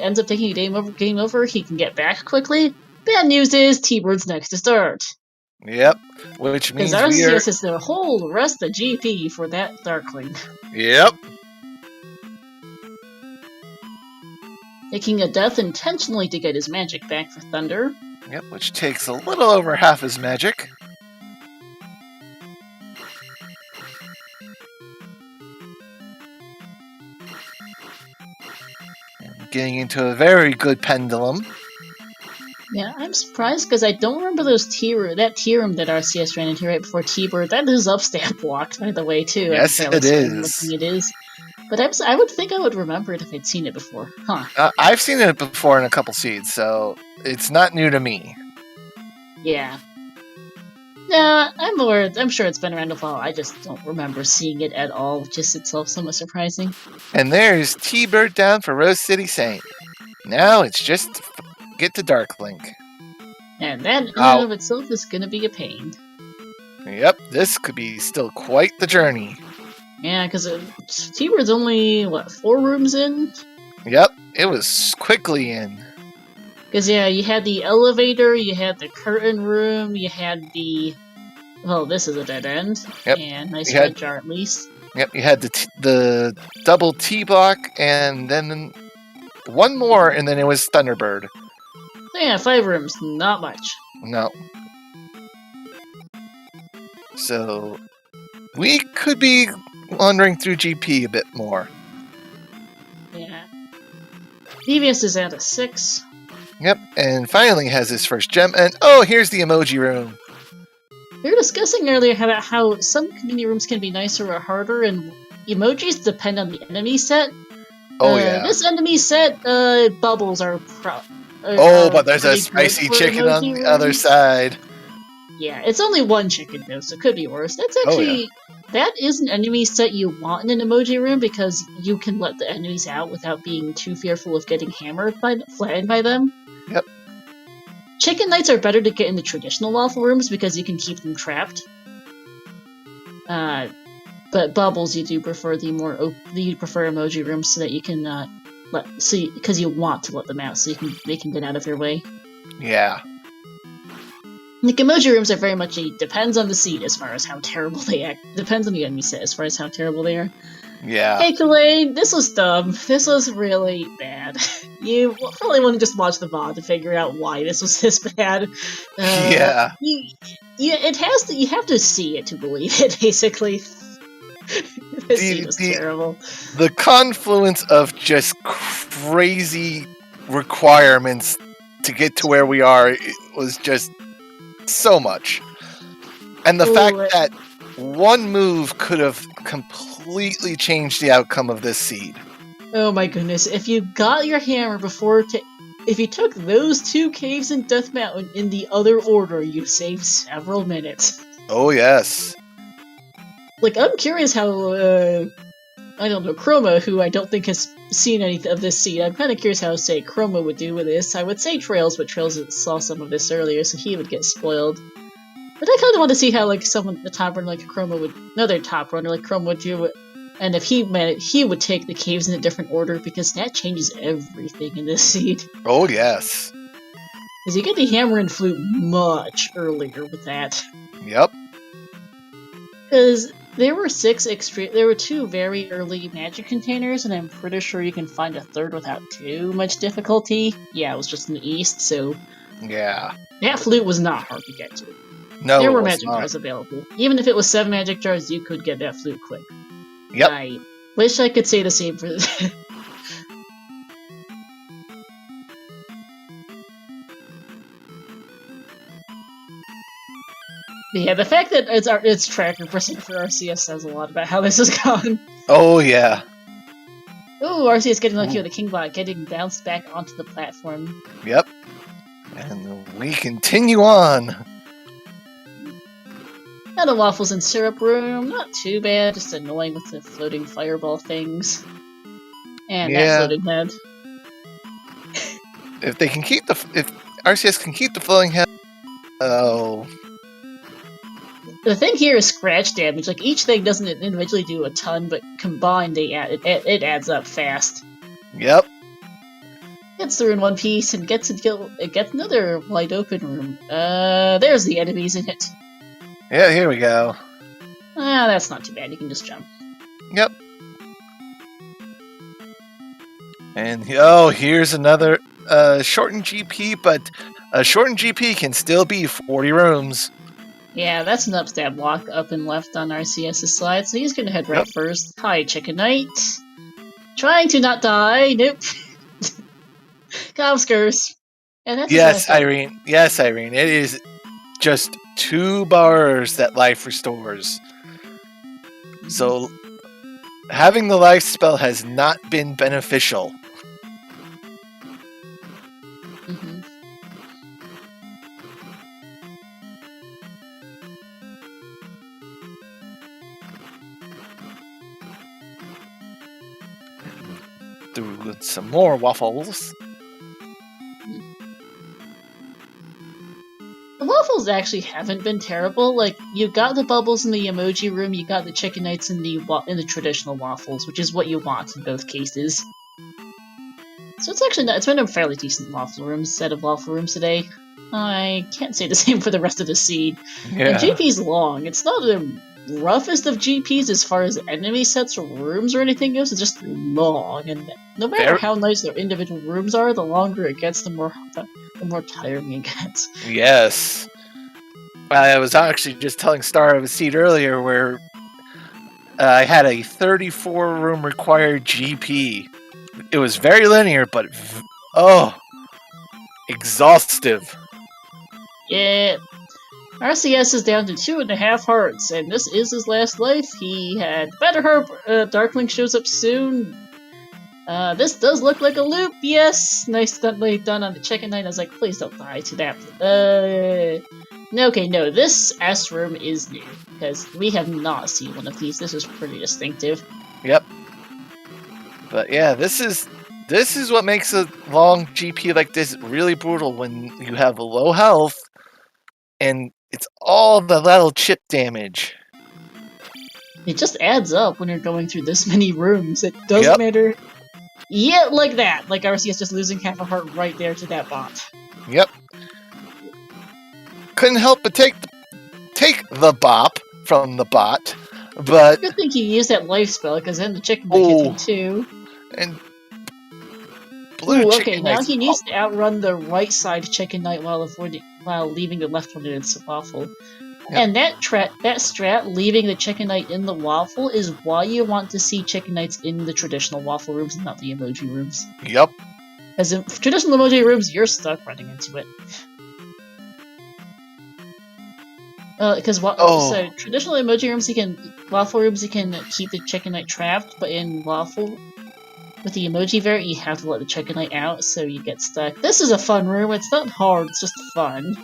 Speaker 1: ends up taking a game over, he can get back quickly. Bad news is T-Bird's next to start.
Speaker 2: Yep, which means
Speaker 1: RCS is the whole rest of GP for that Darkling.
Speaker 2: Yep.
Speaker 1: Taking a death intentionally to get his magic back for Thunder.
Speaker 2: Yep, which takes a little over half his magic. And getting into a very good pendulum.
Speaker 1: Yeah, I'm surprised because I don't remember that T room that RCS ran into right before T-Bird. That is up-stab blocked, by the way, too.
Speaker 2: Yes, it is.
Speaker 1: It is. But I would think I would remember it if I'd seen it before. Huh.
Speaker 2: I've seen it before in a couple seeds, so it's not new to me.
Speaker 1: Yeah. No, I'm sure it's been around a while. I just don't remember seeing it at all, which is itself somewhat surprising.
Speaker 2: And there's T-Bird down for RoseCitySaint. Now it's just get to Darklink.
Speaker 1: And that in and of itself is going to be a pain.
Speaker 2: Yep, this could be still quite the journey.
Speaker 1: Yeah, because T-Bird's only, 4 rooms in?
Speaker 2: Yep, it was quickly in.
Speaker 1: Because, yeah, you had the elevator, you had the curtain room, you had the... Well, this is a dead end.
Speaker 2: Yep.
Speaker 1: And nice red jar at least.
Speaker 2: Yep, you had the double T block, and then one more, and then it was Thunderbird.
Speaker 1: So yeah, 5 rooms, not much.
Speaker 2: No. So, we could be wandering through GP a bit more.
Speaker 1: Yeah. Devious is at a 6.
Speaker 2: Yep, and finally has his first gem, and oh, here's the emoji room.
Speaker 1: We were discussing earlier about how some community rooms can be nicer or harder, and emojis depend on the enemy set.
Speaker 2: Oh yeah.
Speaker 1: This enemy set, bubbles are
Speaker 2: but there's a spicy chicken on the other side.
Speaker 1: Yeah, it's only 1 chicken though, so it could be worse. That's actually... That is an enemy set you want in an emoji room because you can let the enemies out without being too fearful of getting flattened by them.
Speaker 2: Yep.
Speaker 1: Chicken Knights are better to get in the traditional waffle rooms because you can keep them trapped. But Bubbles, you do prefer you prefer emoji rooms so that you can because you want to let them out so they can get out of your way.
Speaker 2: Yeah.
Speaker 1: Like, emoji rooms are very much depends on the seed as far as how terrible they act. Depends on the enemy set as far as how terrible they are.
Speaker 2: Yeah.
Speaker 1: Hey, Kalain, this was dumb. This was really bad. You probably want to just watch the VOD to figure out why this was this bad.
Speaker 2: Yeah.
Speaker 1: You have to see it to believe it, basically. This seed was terrible.
Speaker 2: The confluence of just crazy requirements to get to where we are was just so much. And the fact that one move could have completely changed the outcome of this seed.
Speaker 1: Oh my goodness, if you got your hammer if you took those 2 caves in Death Mountain in the other order, you saved several minutes.
Speaker 2: Oh yes.
Speaker 1: Like, I'm curious how, I don't know, Chroma, who I don't think has seen any of this seed, I'm kind of curious how, say, Chroma would do with this. I would say Trails, but Trails saw some of this earlier, so he would get spoiled. But I kind of want to see how, like, the top runner like Chroma would... Another top runner like Chroma would do it. And if he would take the caves in a different order, because that changes everything in this seed.
Speaker 2: Oh, yes.
Speaker 1: Because you get the hammer and flute much earlier with that.
Speaker 2: Yep.
Speaker 1: Because there were 2 very early magic containers, and I'm pretty sure you can find a 3rd without too much difficulty. Yeah, it was just in the east, so
Speaker 2: Yeah.
Speaker 1: That flute was not hard to get to.
Speaker 2: No,
Speaker 1: There
Speaker 2: it
Speaker 1: were
Speaker 2: was
Speaker 1: magic
Speaker 2: not.
Speaker 1: jars available. Even if it was 7 magic jars, you could get that flute quick.
Speaker 2: Yep.
Speaker 1: I wish I could say the same for Yeah, the fact that it's tracker percent for RCS says a lot about how this has gone.
Speaker 2: Oh, yeah.
Speaker 1: Ooh, RCS getting lucky with the Kingbot, getting bounced back onto the platform.
Speaker 2: Yep. And we continue on.
Speaker 1: Now the waffles and syrup room, not too bad, just annoying with the floating fireball things. And that floating head.
Speaker 2: If RCS can keep the floating head, oh.
Speaker 1: The thing here is scratch damage. Like, each thing doesn't individually do a ton, but combined, it adds up fast.
Speaker 2: Yep.
Speaker 1: Gets through in one piece and gets another wide open room. There's the enemies in it.
Speaker 2: Yeah, here we go.
Speaker 1: Ah, that's not too bad. You can just jump.
Speaker 2: Yep. And here's another shortened GP, but a shortened GP can still be 40 rooms.
Speaker 1: Yeah, that's an upstab block up and left on RCS's slide, so he's gonna head right first. Hi, Chicken Knight. Trying to not die. Nope. Comskers. And that's
Speaker 2: Yes, Irene. Yes, Irene. It is just 2 bars that life restores. So having the life spell has not been beneficial.
Speaker 1: Mm-hmm.
Speaker 2: Through some more waffles.
Speaker 1: The waffles actually haven't been terrible. Like, you got the bubbles in the emoji room, you got the Chicken Knights in the traditional waffles, which is what you want in both cases. So it's been a fairly decent set of waffle rooms today. I can't say the same for the rest of the seed.
Speaker 2: Yeah.
Speaker 1: And GP's long. It's not the roughest of GPs as far as enemy sets or rooms or anything goes. It's just long, and no matter how nice their individual rooms are, the longer it gets, the more tiring it gets.
Speaker 2: Yes. I was actually just telling Star of a Seed earlier where I had a 34 room required GP. It was very linear, but exhaustive.
Speaker 1: Yeah. RCS is down to 2.5 hearts, and this is his last life. He had better hope Darkling shows up soon. This does look like a loop, yes! Nicely done on the Chicken Knight. I was like, please don't die to that. Okay, no, this S room is new, because we have not seen one of these. This is pretty distinctive.
Speaker 2: Yep. But yeah, this is what makes a long GP like this really brutal when you have low health, and it's all the little chip damage.
Speaker 1: It just adds up when you're going through this many rooms. It doesn't matter. Yeah, like that. Like RCS just losing half a heart right there to that bot.
Speaker 2: Yep. Couldn't help but take the bop from the bot, but
Speaker 1: good thing you used that life spell, because then the chicken would hit him too.
Speaker 2: And
Speaker 1: okay, now he needs to outrun the right side Chicken Knight while leaving the left one in its waffle. Yep. And that strat, leaving the Chicken Knight in the waffle, is why you want to see Chicken Knights in the traditional waffle rooms and not the emoji rooms.
Speaker 2: Yep.
Speaker 1: As in traditional emoji rooms, you're stuck running into it. Because so traditional emoji rooms, waffle rooms, you can keep the Chicken Knight trapped, but in waffle, with the emoji variant, you have to let the Chicken Knight out, so you get stuck. This is a fun room. It's not hard. It's just fun.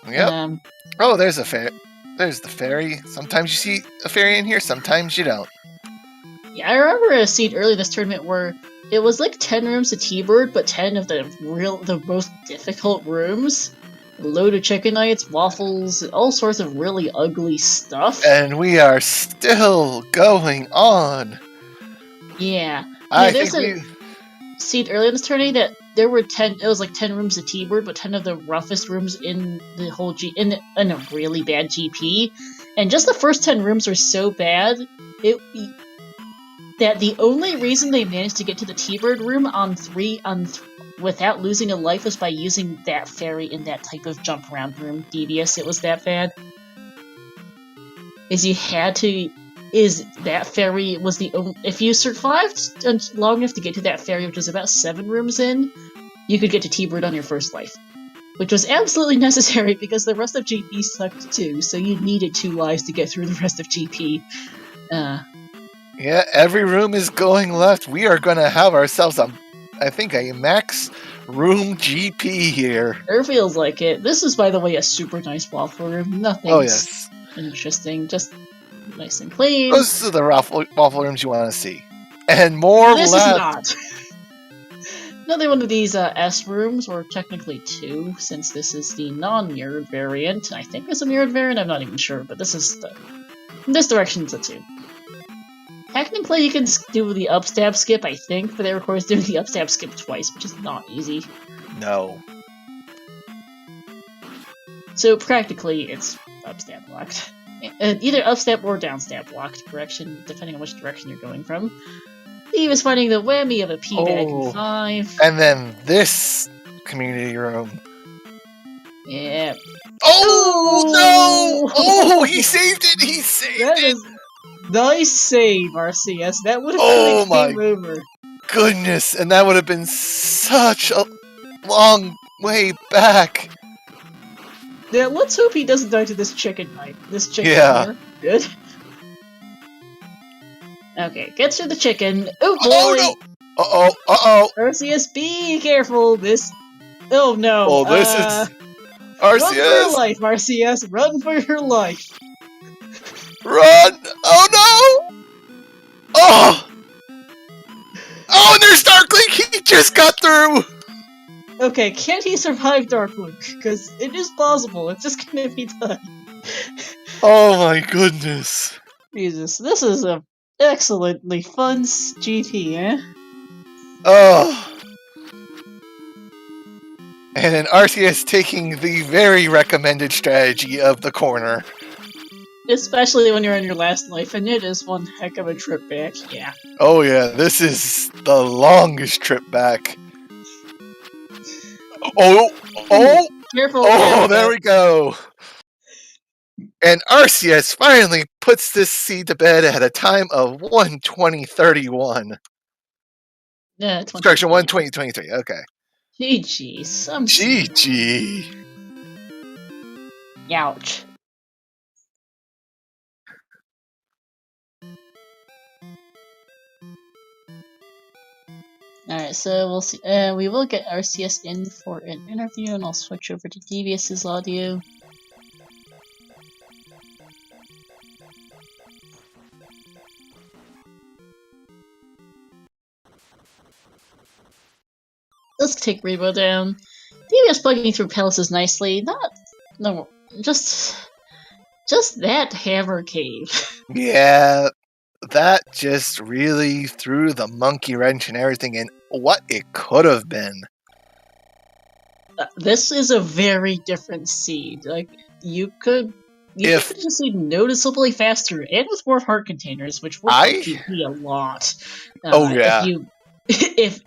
Speaker 2: Yep. There's the fairy. Sometimes you see a fairy in here. Sometimes you don't.
Speaker 1: Yeah, I remember a seed early in this tournament where it was like 10 rooms to T-Bird, but 10 of the most difficult rooms. A load of Chicken Knights, waffles, all sorts of really ugly stuff.
Speaker 2: And we are still going on.
Speaker 1: Yeah.
Speaker 2: There's a
Speaker 1: seed early in this tournament that there were 10. It was like 10 rooms to T-Bird, but 10 of the roughest rooms in the whole in a really bad GP, and just the first 10 rooms are so bad that the only reason they managed to get to the T-Bird room on without losing a life was by using that fairy in that type of jump around room. Devious, it was that bad. Is you had to. Is that fairy was the only. If you survived long enough to get to that fairy, which is about 7 rooms in, you could get to T-Bird on your first life. Which was absolutely necessary because the rest of GP sucked too, so you needed 2 lives to get through the rest of GP.
Speaker 2: Yeah, every room is going left. We are going to have ourselves I think a max room GP here.
Speaker 1: It feels like it. This is, by the way, a super nice waffle room. Nothing's interesting, just nice and clean.
Speaker 2: Those are the waffle rooms you want to see. And more
Speaker 1: this
Speaker 2: left.
Speaker 1: Is not. Another one of these S rooms, or technically 2, since this is the non-mirrored variant. I think it's a mirrored variant, I'm not even sure, but this is in this direction it's a 2. Technically, you can do the upstab skip, I think, but it requires doing the upstab skip twice, which is not easy.
Speaker 2: No.
Speaker 1: So practically, it's upstab blocked. Either upstab or downstab blocked, correction, depending on which direction you're going from. He was finding the whammy of a P-bag in 5.
Speaker 2: And then this community room.
Speaker 1: Yeah.
Speaker 2: Oh, no! Oh, he saved it! He saved it!
Speaker 1: Nice save, RCS. That would have been a game over.
Speaker 2: Goodness, and that would have been such a long way back.
Speaker 1: Yeah, let's hope he doesn't die to this chicken knife. This chicken.
Speaker 2: Yeah.
Speaker 1: Good. Okay, gets to the chicken. Oh boy!
Speaker 2: Oh no!
Speaker 1: RCS, be careful! Oh no!
Speaker 2: Oh, this is... RCS!
Speaker 1: Run for your life, RCS! Run for your life!
Speaker 2: Run! Oh no! Oh! Oh, and there's Darklink! He just got through!
Speaker 1: Okay, can't he survive Darklink? Because it is possible, it's just gonna be done.
Speaker 2: Oh my goodness.
Speaker 1: Jesus, this is a excellently fun GP, eh?
Speaker 2: Oh. And an RCS taking the very recommended strategy of the corner.
Speaker 1: Especially when you're on your last life, and it is one heck of a trip back, yeah.
Speaker 2: Oh yeah, this is the longest trip back. Oh!
Speaker 1: Careful!
Speaker 2: Oh, there we go! And RCS finally puts this seed to bed at a time of 1:20:31.
Speaker 1: Yeah,
Speaker 2: Correction, 1:20:23, okay.
Speaker 1: GG, some
Speaker 2: GG.
Speaker 1: Ouch. Alright, so we'll see. We will get RCS in for an interview, and I'll switch over to Devious's audio. Let's take Rebo down. Devious plugging through palaces nicely. Just that hammer cave.
Speaker 2: Yeah, that just really threw the monkey wrench and everything in what it could have been.
Speaker 1: This is a very different seed. Like, you could just seed noticeably faster and with more heart containers, which would help GP a lot. If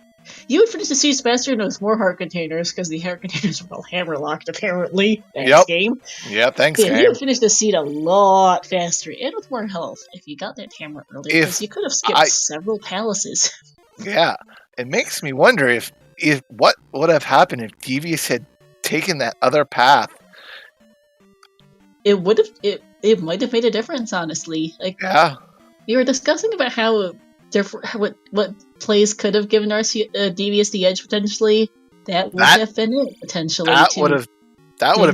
Speaker 1: you would finish the seeds faster and with more heart containers, because the heart containers were all hammer locked apparently. Thanks, game.
Speaker 2: Yep, thanks, game.
Speaker 1: You would finish the seed a lot faster and with more health if you got that hammer earlier, because you could have skipped several palaces.
Speaker 2: Yeah, it makes me wonder if what would have happened if Devious had taken that other path.
Speaker 1: It would have. It might have made a difference, honestly. Like,
Speaker 2: yeah,
Speaker 1: we were discussing about how what plays could have given Devious the edge potentially. That would have been it potentially. That would have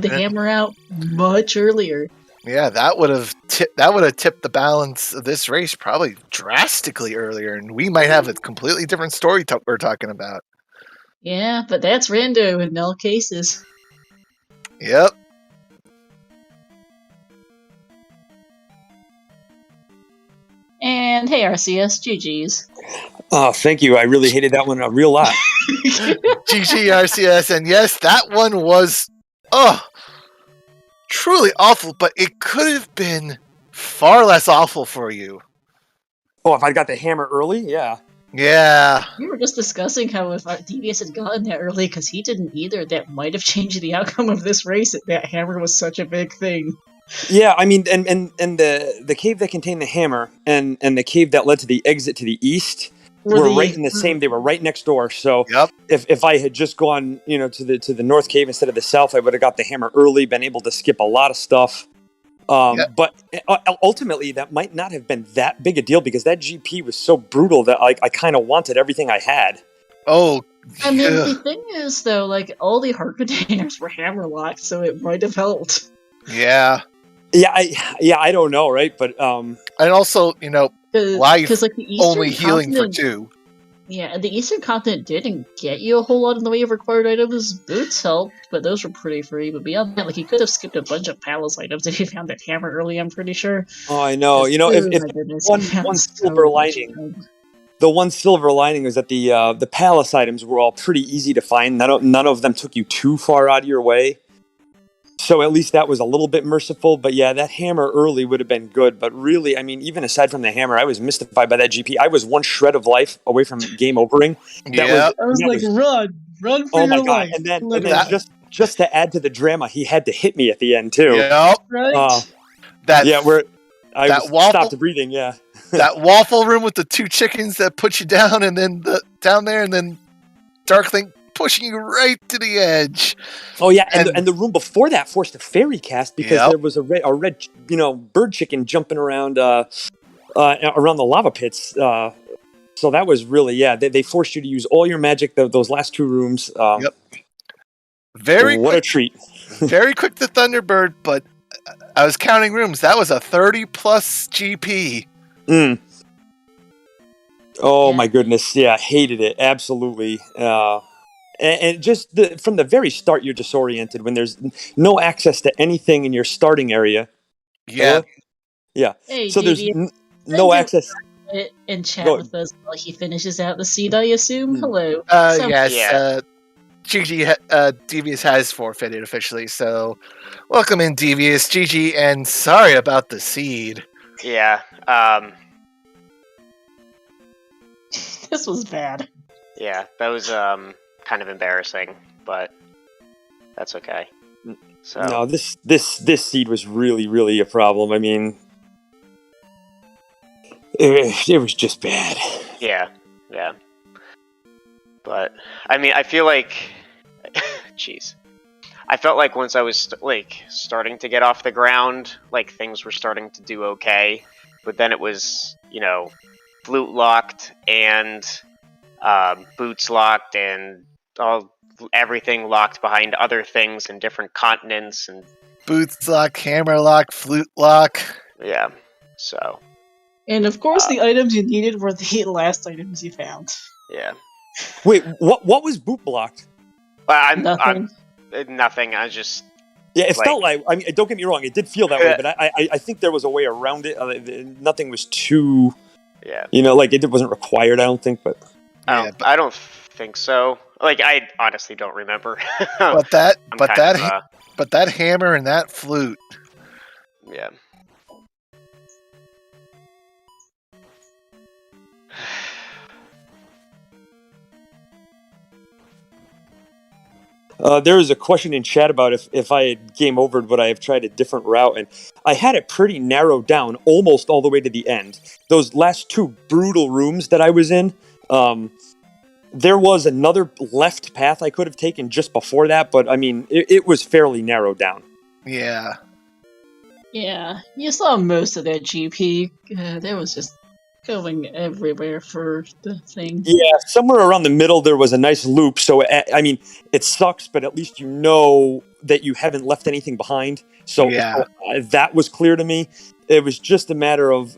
Speaker 1: been the hammer out much earlier.
Speaker 2: Yeah, that would have tipped the balance of this race probably drastically earlier, and we might have a completely different story we're talking about.
Speaker 1: Yeah, but that's rando in all cases.
Speaker 2: Yep.
Speaker 1: And hey, RCS, GG's.
Speaker 3: Oh, thank you. I really hated that one a real lot.
Speaker 2: GG, RCS, and yes, that one was truly awful, but it could have been far less awful for you.
Speaker 3: Oh, if I got the hammer early, yeah.
Speaker 2: Yeah.
Speaker 1: We were just discussing how if Devious had gotten that early, because he didn't either, that might have changed the outcome of this race. That hammer was such a big thing.
Speaker 3: Yeah, I mean, and the cave that contained the hammer and the cave that led to the exit to the east were right in the same. They were right next door. So if I had just gone, to the north cave instead of the south, I would have got the hammer early, been able to skip a lot of stuff. But ultimately, that might not have been that big a deal because that GP was so brutal that I kind of wanted everything I had.
Speaker 2: Oh,
Speaker 1: I mean, the thing is, though, like, all the heart containers were hammer locked, so it might have helped.
Speaker 2: Yeah.
Speaker 3: I don't know, right? But
Speaker 2: and also, life
Speaker 1: like the
Speaker 2: only healing for 2.
Speaker 1: Yeah, the Eastern Continent didn't get you a whole lot in the way of required items. Boots helped, but those were pretty free. But beyond that, like, you could have skipped a bunch of palace items if you found that hammer early, I'm pretty sure.
Speaker 3: Oh, I know. If one silver lining, the one silver lining was that the palace items were all pretty easy to find. None of them took you too far out of your way. So at least that was a little bit merciful. But yeah, that hammer early would have been good. But really, I mean, even aside from the hammer, I was mystified by that GP. I was one shred of life away from game overing.
Speaker 1: I was like, run for your life.
Speaker 3: And then just to add to the drama, he had to hit me at the end too.
Speaker 2: Yep.
Speaker 1: Right.
Speaker 3: Where I stopped breathing. Yeah.
Speaker 2: That waffle room with the 2 chickens that put you down, and then down there, and then Darkling pushing you right to the edge.
Speaker 3: Oh yeah, and the room before that forced a fairy cast because there was a red bird chicken jumping around around the lava pits. So that was really they forced you to use all your magic those last 2 rooms. What a treat!
Speaker 2: Very quick to Thunderbird, but I was counting rooms. That was a 30+ GP.
Speaker 3: Oh my goodness! Yeah, hated it absolutely. And just from the very start, you're disoriented when there's no access to anything in your starting area.
Speaker 2: Yeah.
Speaker 3: Yeah.
Speaker 1: Hey,
Speaker 3: so there's no access.
Speaker 1: And chat with us while he finishes out the seed, I assume. Hello.
Speaker 2: Yes. Yeah. GG, Devious has forfeited officially, so welcome in, Devious. GG, and sorry about the seed.
Speaker 4: Yeah.
Speaker 1: This was bad.
Speaker 4: Yeah, that was kind of embarrassing, but that's okay. So
Speaker 3: no, this seed was really a problem. I mean, it was just bad.
Speaker 4: Yeah. But I mean, I feel like, jeez, I felt like once I was starting to get off the ground, like things were starting to do okay, but then it was flute locked and boots locked and everything locked behind other things in different continents and
Speaker 2: boots lock, hammer lock, flute lock.
Speaker 4: Yeah. So.
Speaker 1: And of course, the items you needed were the last items you found.
Speaker 4: Yeah.
Speaker 3: Wait, what was boot blocked?
Speaker 1: Nothing.
Speaker 4: Nothing. I just.
Speaker 3: Yeah, it felt like. I mean, don't get me wrong. It did feel that way, but I think there was a way around it. Nothing was too.
Speaker 4: Yeah.
Speaker 3: It wasn't required. I don't think, but.
Speaker 4: I don't think so. I honestly don't remember.
Speaker 2: but that hammer and that flute.
Speaker 4: Yeah.
Speaker 3: There was a question in chat about if I had game overed, would I have tried a different route? And I had it pretty narrowed down, almost all the way to the end. Those last 2 brutal rooms that I was in, there was another left path I could have taken just before that, but I mean, it was fairly narrowed down.
Speaker 2: Yeah.
Speaker 1: Yeah, you saw most of that GP. There was just going everywhere for the thing.
Speaker 3: Yeah, somewhere around the middle there was a nice loop, so I mean, it sucks, but at least you know that you haven't left anything behind. So that was clear to me. It was just a matter of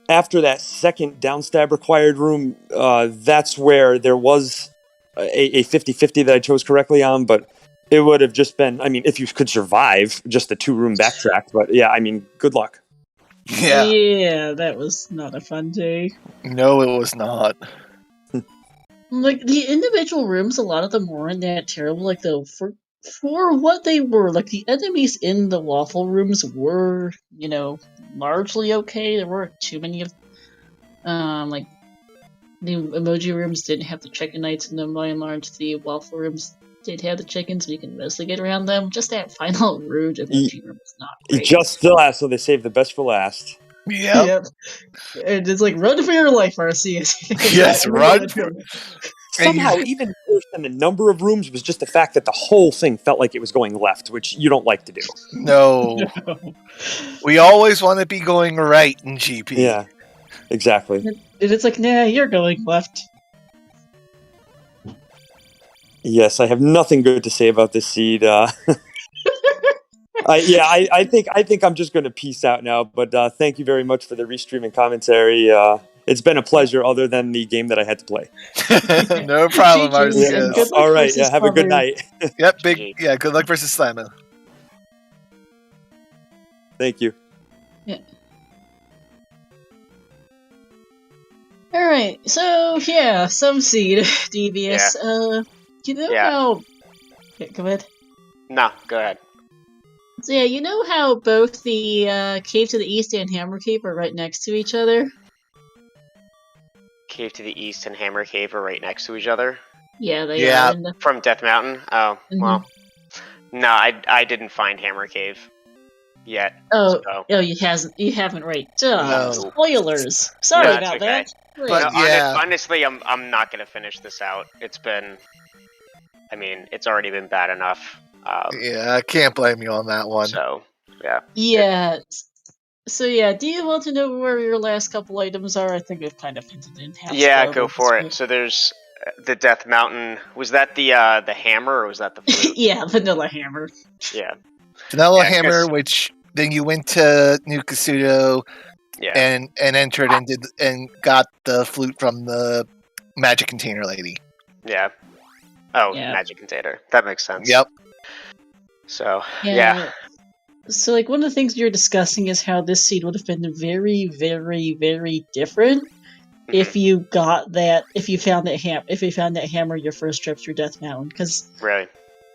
Speaker 3: after that second downstab required room, that's where there was a 50-50 that I chose correctly on, but it would have just been, I mean, if you could survive just the 2-room backtrack, but yeah, I mean, good luck.
Speaker 1: Yeah, that was not a fun day.
Speaker 2: No, it was not.
Speaker 1: Like, the individual rooms, a lot of them weren't that terrible. Like, for what they were, like, the enemies in the waffle rooms were, largely okay. There weren't too many of, The emoji rooms didn't have the chicken nights, and then by and large, the waffle rooms did have the chickens, so you can mostly get around them. Just that final Rouge emoji room was not great.
Speaker 3: Just the last, so they saved the best for last.
Speaker 2: Yep.
Speaker 1: And it's like, run for your life, RCS.
Speaker 2: Yes, run.
Speaker 3: Somehow, even worse than the number of rooms was just the fact that the whole thing felt like it was going left, which you don't like to do.
Speaker 2: No. We always want to be going right in GP.
Speaker 3: Yeah, exactly.
Speaker 1: And it's like, nah, you're going left.
Speaker 3: Yes, I have nothing good to say about this seed. I think I'm just going to peace out now. But thank you very much for the restreaming commentary. It's been a pleasure, other than the game that I had to play.
Speaker 2: No problem,
Speaker 1: GG's, and
Speaker 2: RCS.
Speaker 1: good luck
Speaker 3: All right,
Speaker 1: versus
Speaker 3: have a good
Speaker 1: Plumber.
Speaker 3: night.
Speaker 2: Yep, good luck versus Slammo.
Speaker 3: Thank you.
Speaker 1: Alright, so yeah, some seed, Devious. You know how... Yeah, go ahead.
Speaker 4: No, go ahead.
Speaker 1: So yeah, you know how both the Cave to the East and Hammer Cave are right next to each other?
Speaker 4: Cave to the East and Hammer Cave are right next to each other?
Speaker 1: Yeah, they
Speaker 2: Yeah.
Speaker 1: are. In the...
Speaker 4: From Death Mountain? Oh, well. No, I didn't find Hammer Cave yet.
Speaker 1: Oh,
Speaker 4: so.
Speaker 1: oh, you haven't, right?
Speaker 2: No.
Speaker 1: Spoilers. Sorry
Speaker 4: No,
Speaker 1: about
Speaker 4: okay.
Speaker 1: that.
Speaker 2: But
Speaker 4: No,
Speaker 2: yeah.
Speaker 4: honestly, I'm not gonna finish this out. It's been, I mean, it's already been bad enough.
Speaker 2: Yeah, I can't blame you on that one.
Speaker 4: So, yeah.
Speaker 1: Yeah. So yeah, do you want to know where your last couple items are? I think we've kind of hinted in half.
Speaker 4: Yeah, go for it. So there's the Death Mountain. Was that the hammer or was that the flute?
Speaker 1: Yeah, Vanilla Hammer.
Speaker 4: Yeah.
Speaker 2: Vanilla Hammer, which then you went to New Kasuto and entered and got the flute from the magic container lady.
Speaker 4: Yeah. Oh,
Speaker 1: Yeah.
Speaker 4: magic container. That makes sense.
Speaker 2: Yep.
Speaker 4: So,
Speaker 1: Yeah. So, like, one of the things you're discussing is how this seed would have been very, very, very different if you got that, if you found that hammer your first trip through Death Mountain, because
Speaker 4: Right.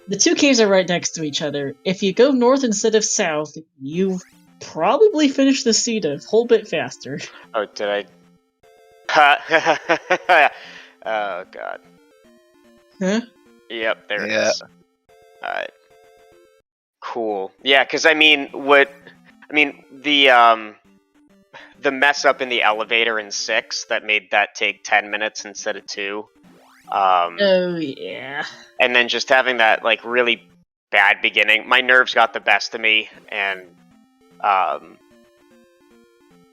Speaker 1: the two caves are right next to each other. If you go north instead of south, you probably finish the seed a whole bit faster.
Speaker 4: Oh, did I? Oh, God.
Speaker 1: Huh?
Speaker 4: Yep, there it is. Alright. Cool. Yeah, because the mess up in the elevator in 6 that made that take 10 minutes instead of 2.
Speaker 1: Oh, yeah.
Speaker 4: And then just having that, like, really bad beginning. My nerves got the best of me, and,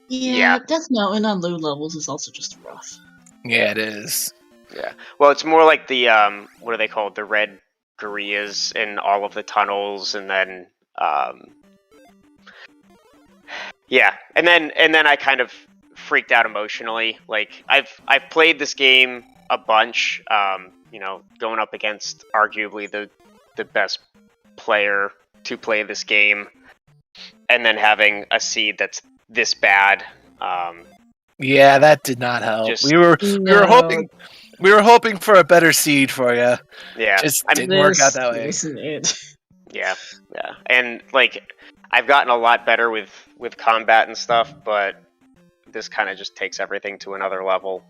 Speaker 1: Yeah, Death Mountain on low levels is also just rough.
Speaker 2: Yeah, it is.
Speaker 4: Yeah. Well, it's more like the, what are they called? The red gorillas in all of the tunnels, and then, yeah. And then I kind of freaked out emotionally. Like, I've played this game a bunch, going up against arguably the best player to play this game, and then having a seed that's this bad.
Speaker 2: Yeah, that did not help. We were hoping for a better seed for you.
Speaker 4: Yeah,
Speaker 2: just didn't work out that way.
Speaker 1: Isn't it?
Speaker 4: Yeah, and like I've gotten a lot better with combat and stuff, but this kind of just takes everything to another level.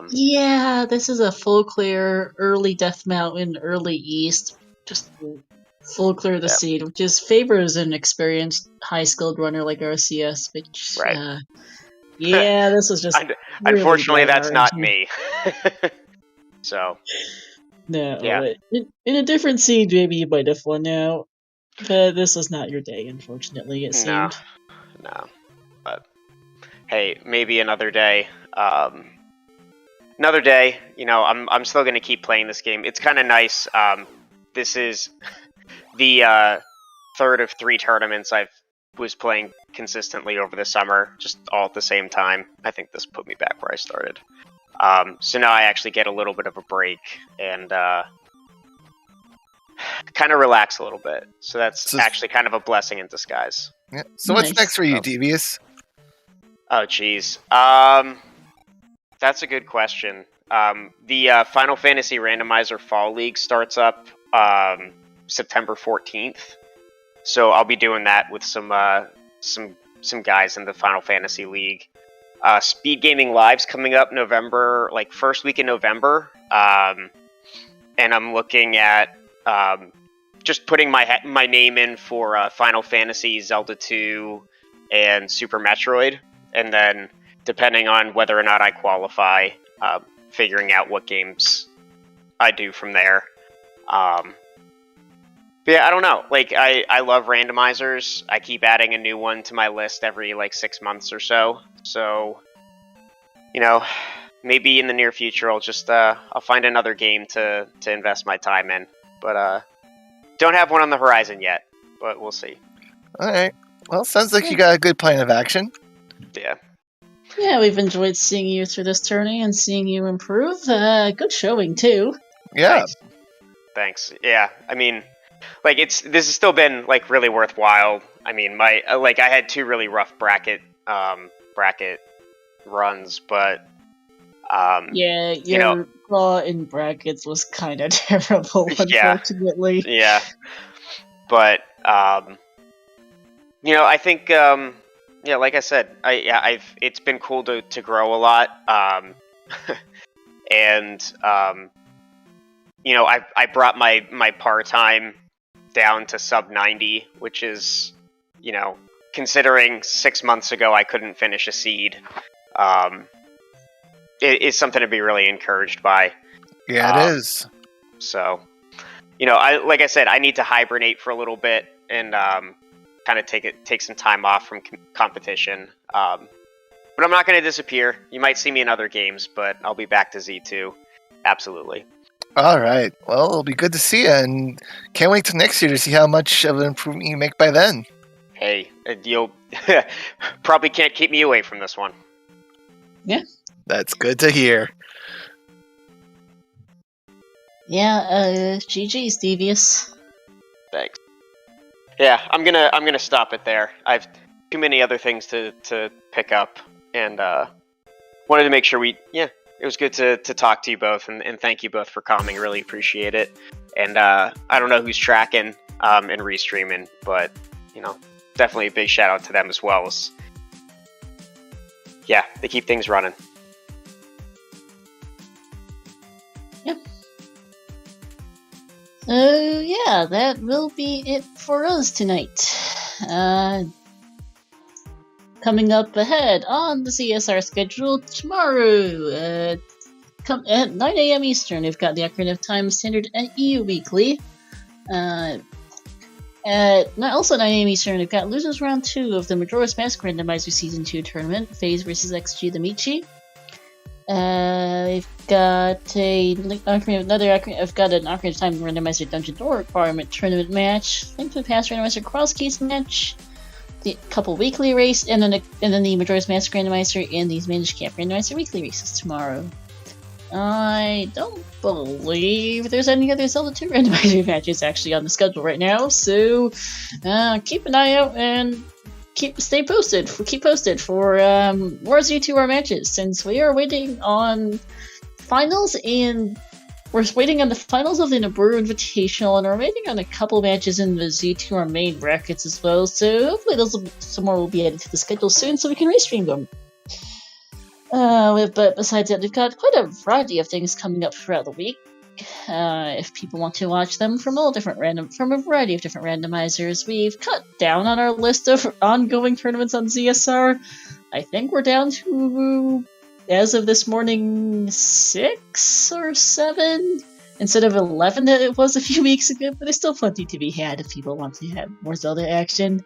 Speaker 1: Yeah, this is a full clear, early Death Mountain, early East, just full clear of the seed, which just favors an experienced, high-skilled runner like RCS, which,
Speaker 4: right.
Speaker 1: Yeah, this was just
Speaker 4: unfortunately,
Speaker 1: really
Speaker 4: that's not me. So,
Speaker 1: no,
Speaker 4: yeah.
Speaker 1: In a different seed, maybe you might have won out, but this was not your day, unfortunately, it seemed.
Speaker 4: No, but hey, maybe another day. Another day, I'm still going to keep playing this game. It's kind of nice. This is the third of 3 tournaments I was playing consistently over the summer, just all at the same time. I think this put me back where I started. So now I actually get a little bit of a break and kind of relax a little bit. So that's actually kind of a blessing in disguise.
Speaker 2: Yeah. So what's next for you, Devious?
Speaker 4: Oh, geez. That's a good question. The Final Fantasy Randomizer Fall League starts up September 14th. So I'll be doing that with some guys in the Final Fantasy League. Speed Gaming Live's coming up November, like first week in November, and I'm looking at just putting my name in for Final Fantasy, Zelda 2, and Super Metroid, and then depending on whether or not I qualify, figuring out what games I do from there. But yeah, I don't know. Like, I love randomizers. I keep adding a new one to my list every, like, 6 months or so. So, you know, maybe in the near future I'll just, I'll find another game to invest my time in. But, don't have one on the horizon yet, but we'll see.
Speaker 2: Alright. Well, sounds like you got a good plan of action.
Speaker 4: Yeah.
Speaker 1: Yeah, we've enjoyed seeing you through this tourney and seeing you improve. Good showing, too.
Speaker 2: Yeah.
Speaker 4: Thanks. Yeah, I mean, like, this has still been, like, really worthwhile. I mean, I had 2 really rough bracket runs, but
Speaker 1: yeah, your draw in brackets was kind of terrible, unfortunately.
Speaker 4: Yeah, but I think like I said, it's been cool to grow a lot, and I brought my par time down to sub 90, which is, considering 6 months ago I couldn't finish a seed, it is something to be really encouraged by.
Speaker 2: Yeah, it is.
Speaker 4: So, like I said, I need to hibernate for a little bit and kind of take some time off from competition. But I'm not going to disappear. You might see me in other games, but I'll be back to Z2. Absolutely.
Speaker 2: All right. Well, it'll be good to see you, and can't wait till next year to see how much of an improvement you make by then.
Speaker 4: Hey, you'll probably can't keep me away from this one.
Speaker 1: Yeah.
Speaker 2: That's good to hear.
Speaker 1: Yeah, GG's, Devious.
Speaker 4: Thanks. Yeah, I'm gonna stop it there. I've too many other things to pick up, and wanted to make sure it was good to talk to you both, and thank you both for coming. Really appreciate it. And I don't know who's tracking and restreaming, but definitely a big shout out to them as well. Yeah, they keep things running.
Speaker 1: Yep. So yeah, that will be it for us tonight. Coming up ahead on the CSR schedule tomorrow, at 9 a.m. Eastern, we've got the Ocarina of Time Standard and EU Weekly. Also 9 a.m. Eastern, we've got Losers Round 2 of the Majora's Mask Randomizer Season 2 Tournament, Phase vs. XG the Michi. We've got an Ocarina of Time Randomizer Dungeon Door Requirement Tournament match, Link to the Past Randomizer Cross Keys match, the couple weekly race, and then the Majora's Mask Randomizer and these Managed Camp Randomizer weekly races tomorrow. I don't believe there's any other Zelda 2 randomizer matches actually on the schedule right now, so keep an eye out and keep posted for more Z2R matches, since we are waiting on finals, and we're waiting on the finals of the Naburu Invitational, and we're waiting on a couple matches in the Z2R main brackets as well, so hopefully some more will be added to the schedule soon so we can restream them. But besides that, we've got quite a variety of things coming up throughout the week. If people want to watch them from a variety of different randomizers, we've cut down on our list of ongoing tournaments on ZSR. I think we're down to, as of this morning, 6 or 7 instead of 11 that it was a few weeks ago. But there's still plenty to be had if people want to have more Zelda action.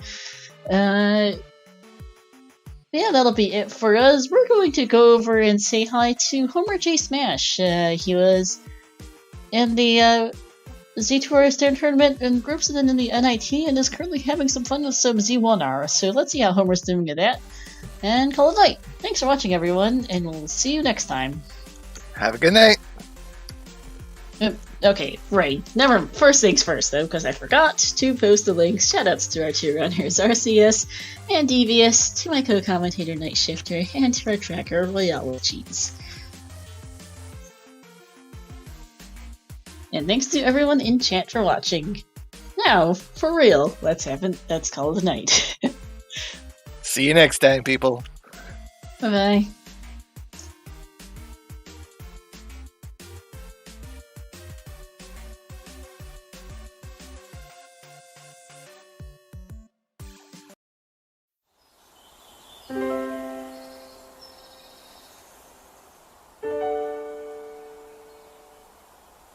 Speaker 1: Yeah, that'll be it for us. We're going to go over and say hi to Homer J. Smash. He was in the Z2R Standard Tournament and groups and then in the NIT, and is currently having some fun with some Z1R. So let's see how Homer's doing at that, and call it night. Thanks for watching, everyone, and we'll see you next time.
Speaker 2: Have a good night.
Speaker 1: Okay, right. First things first, though, because I forgot to post the links. Shoutouts to our two runners, RCS and Devious, to my co-commentator Night Shifter, and to our tracker Royalities. And thanks to everyone in chat for watching. Now, for real, let's call it a night.
Speaker 2: See you next time, people.
Speaker 1: Bye-bye.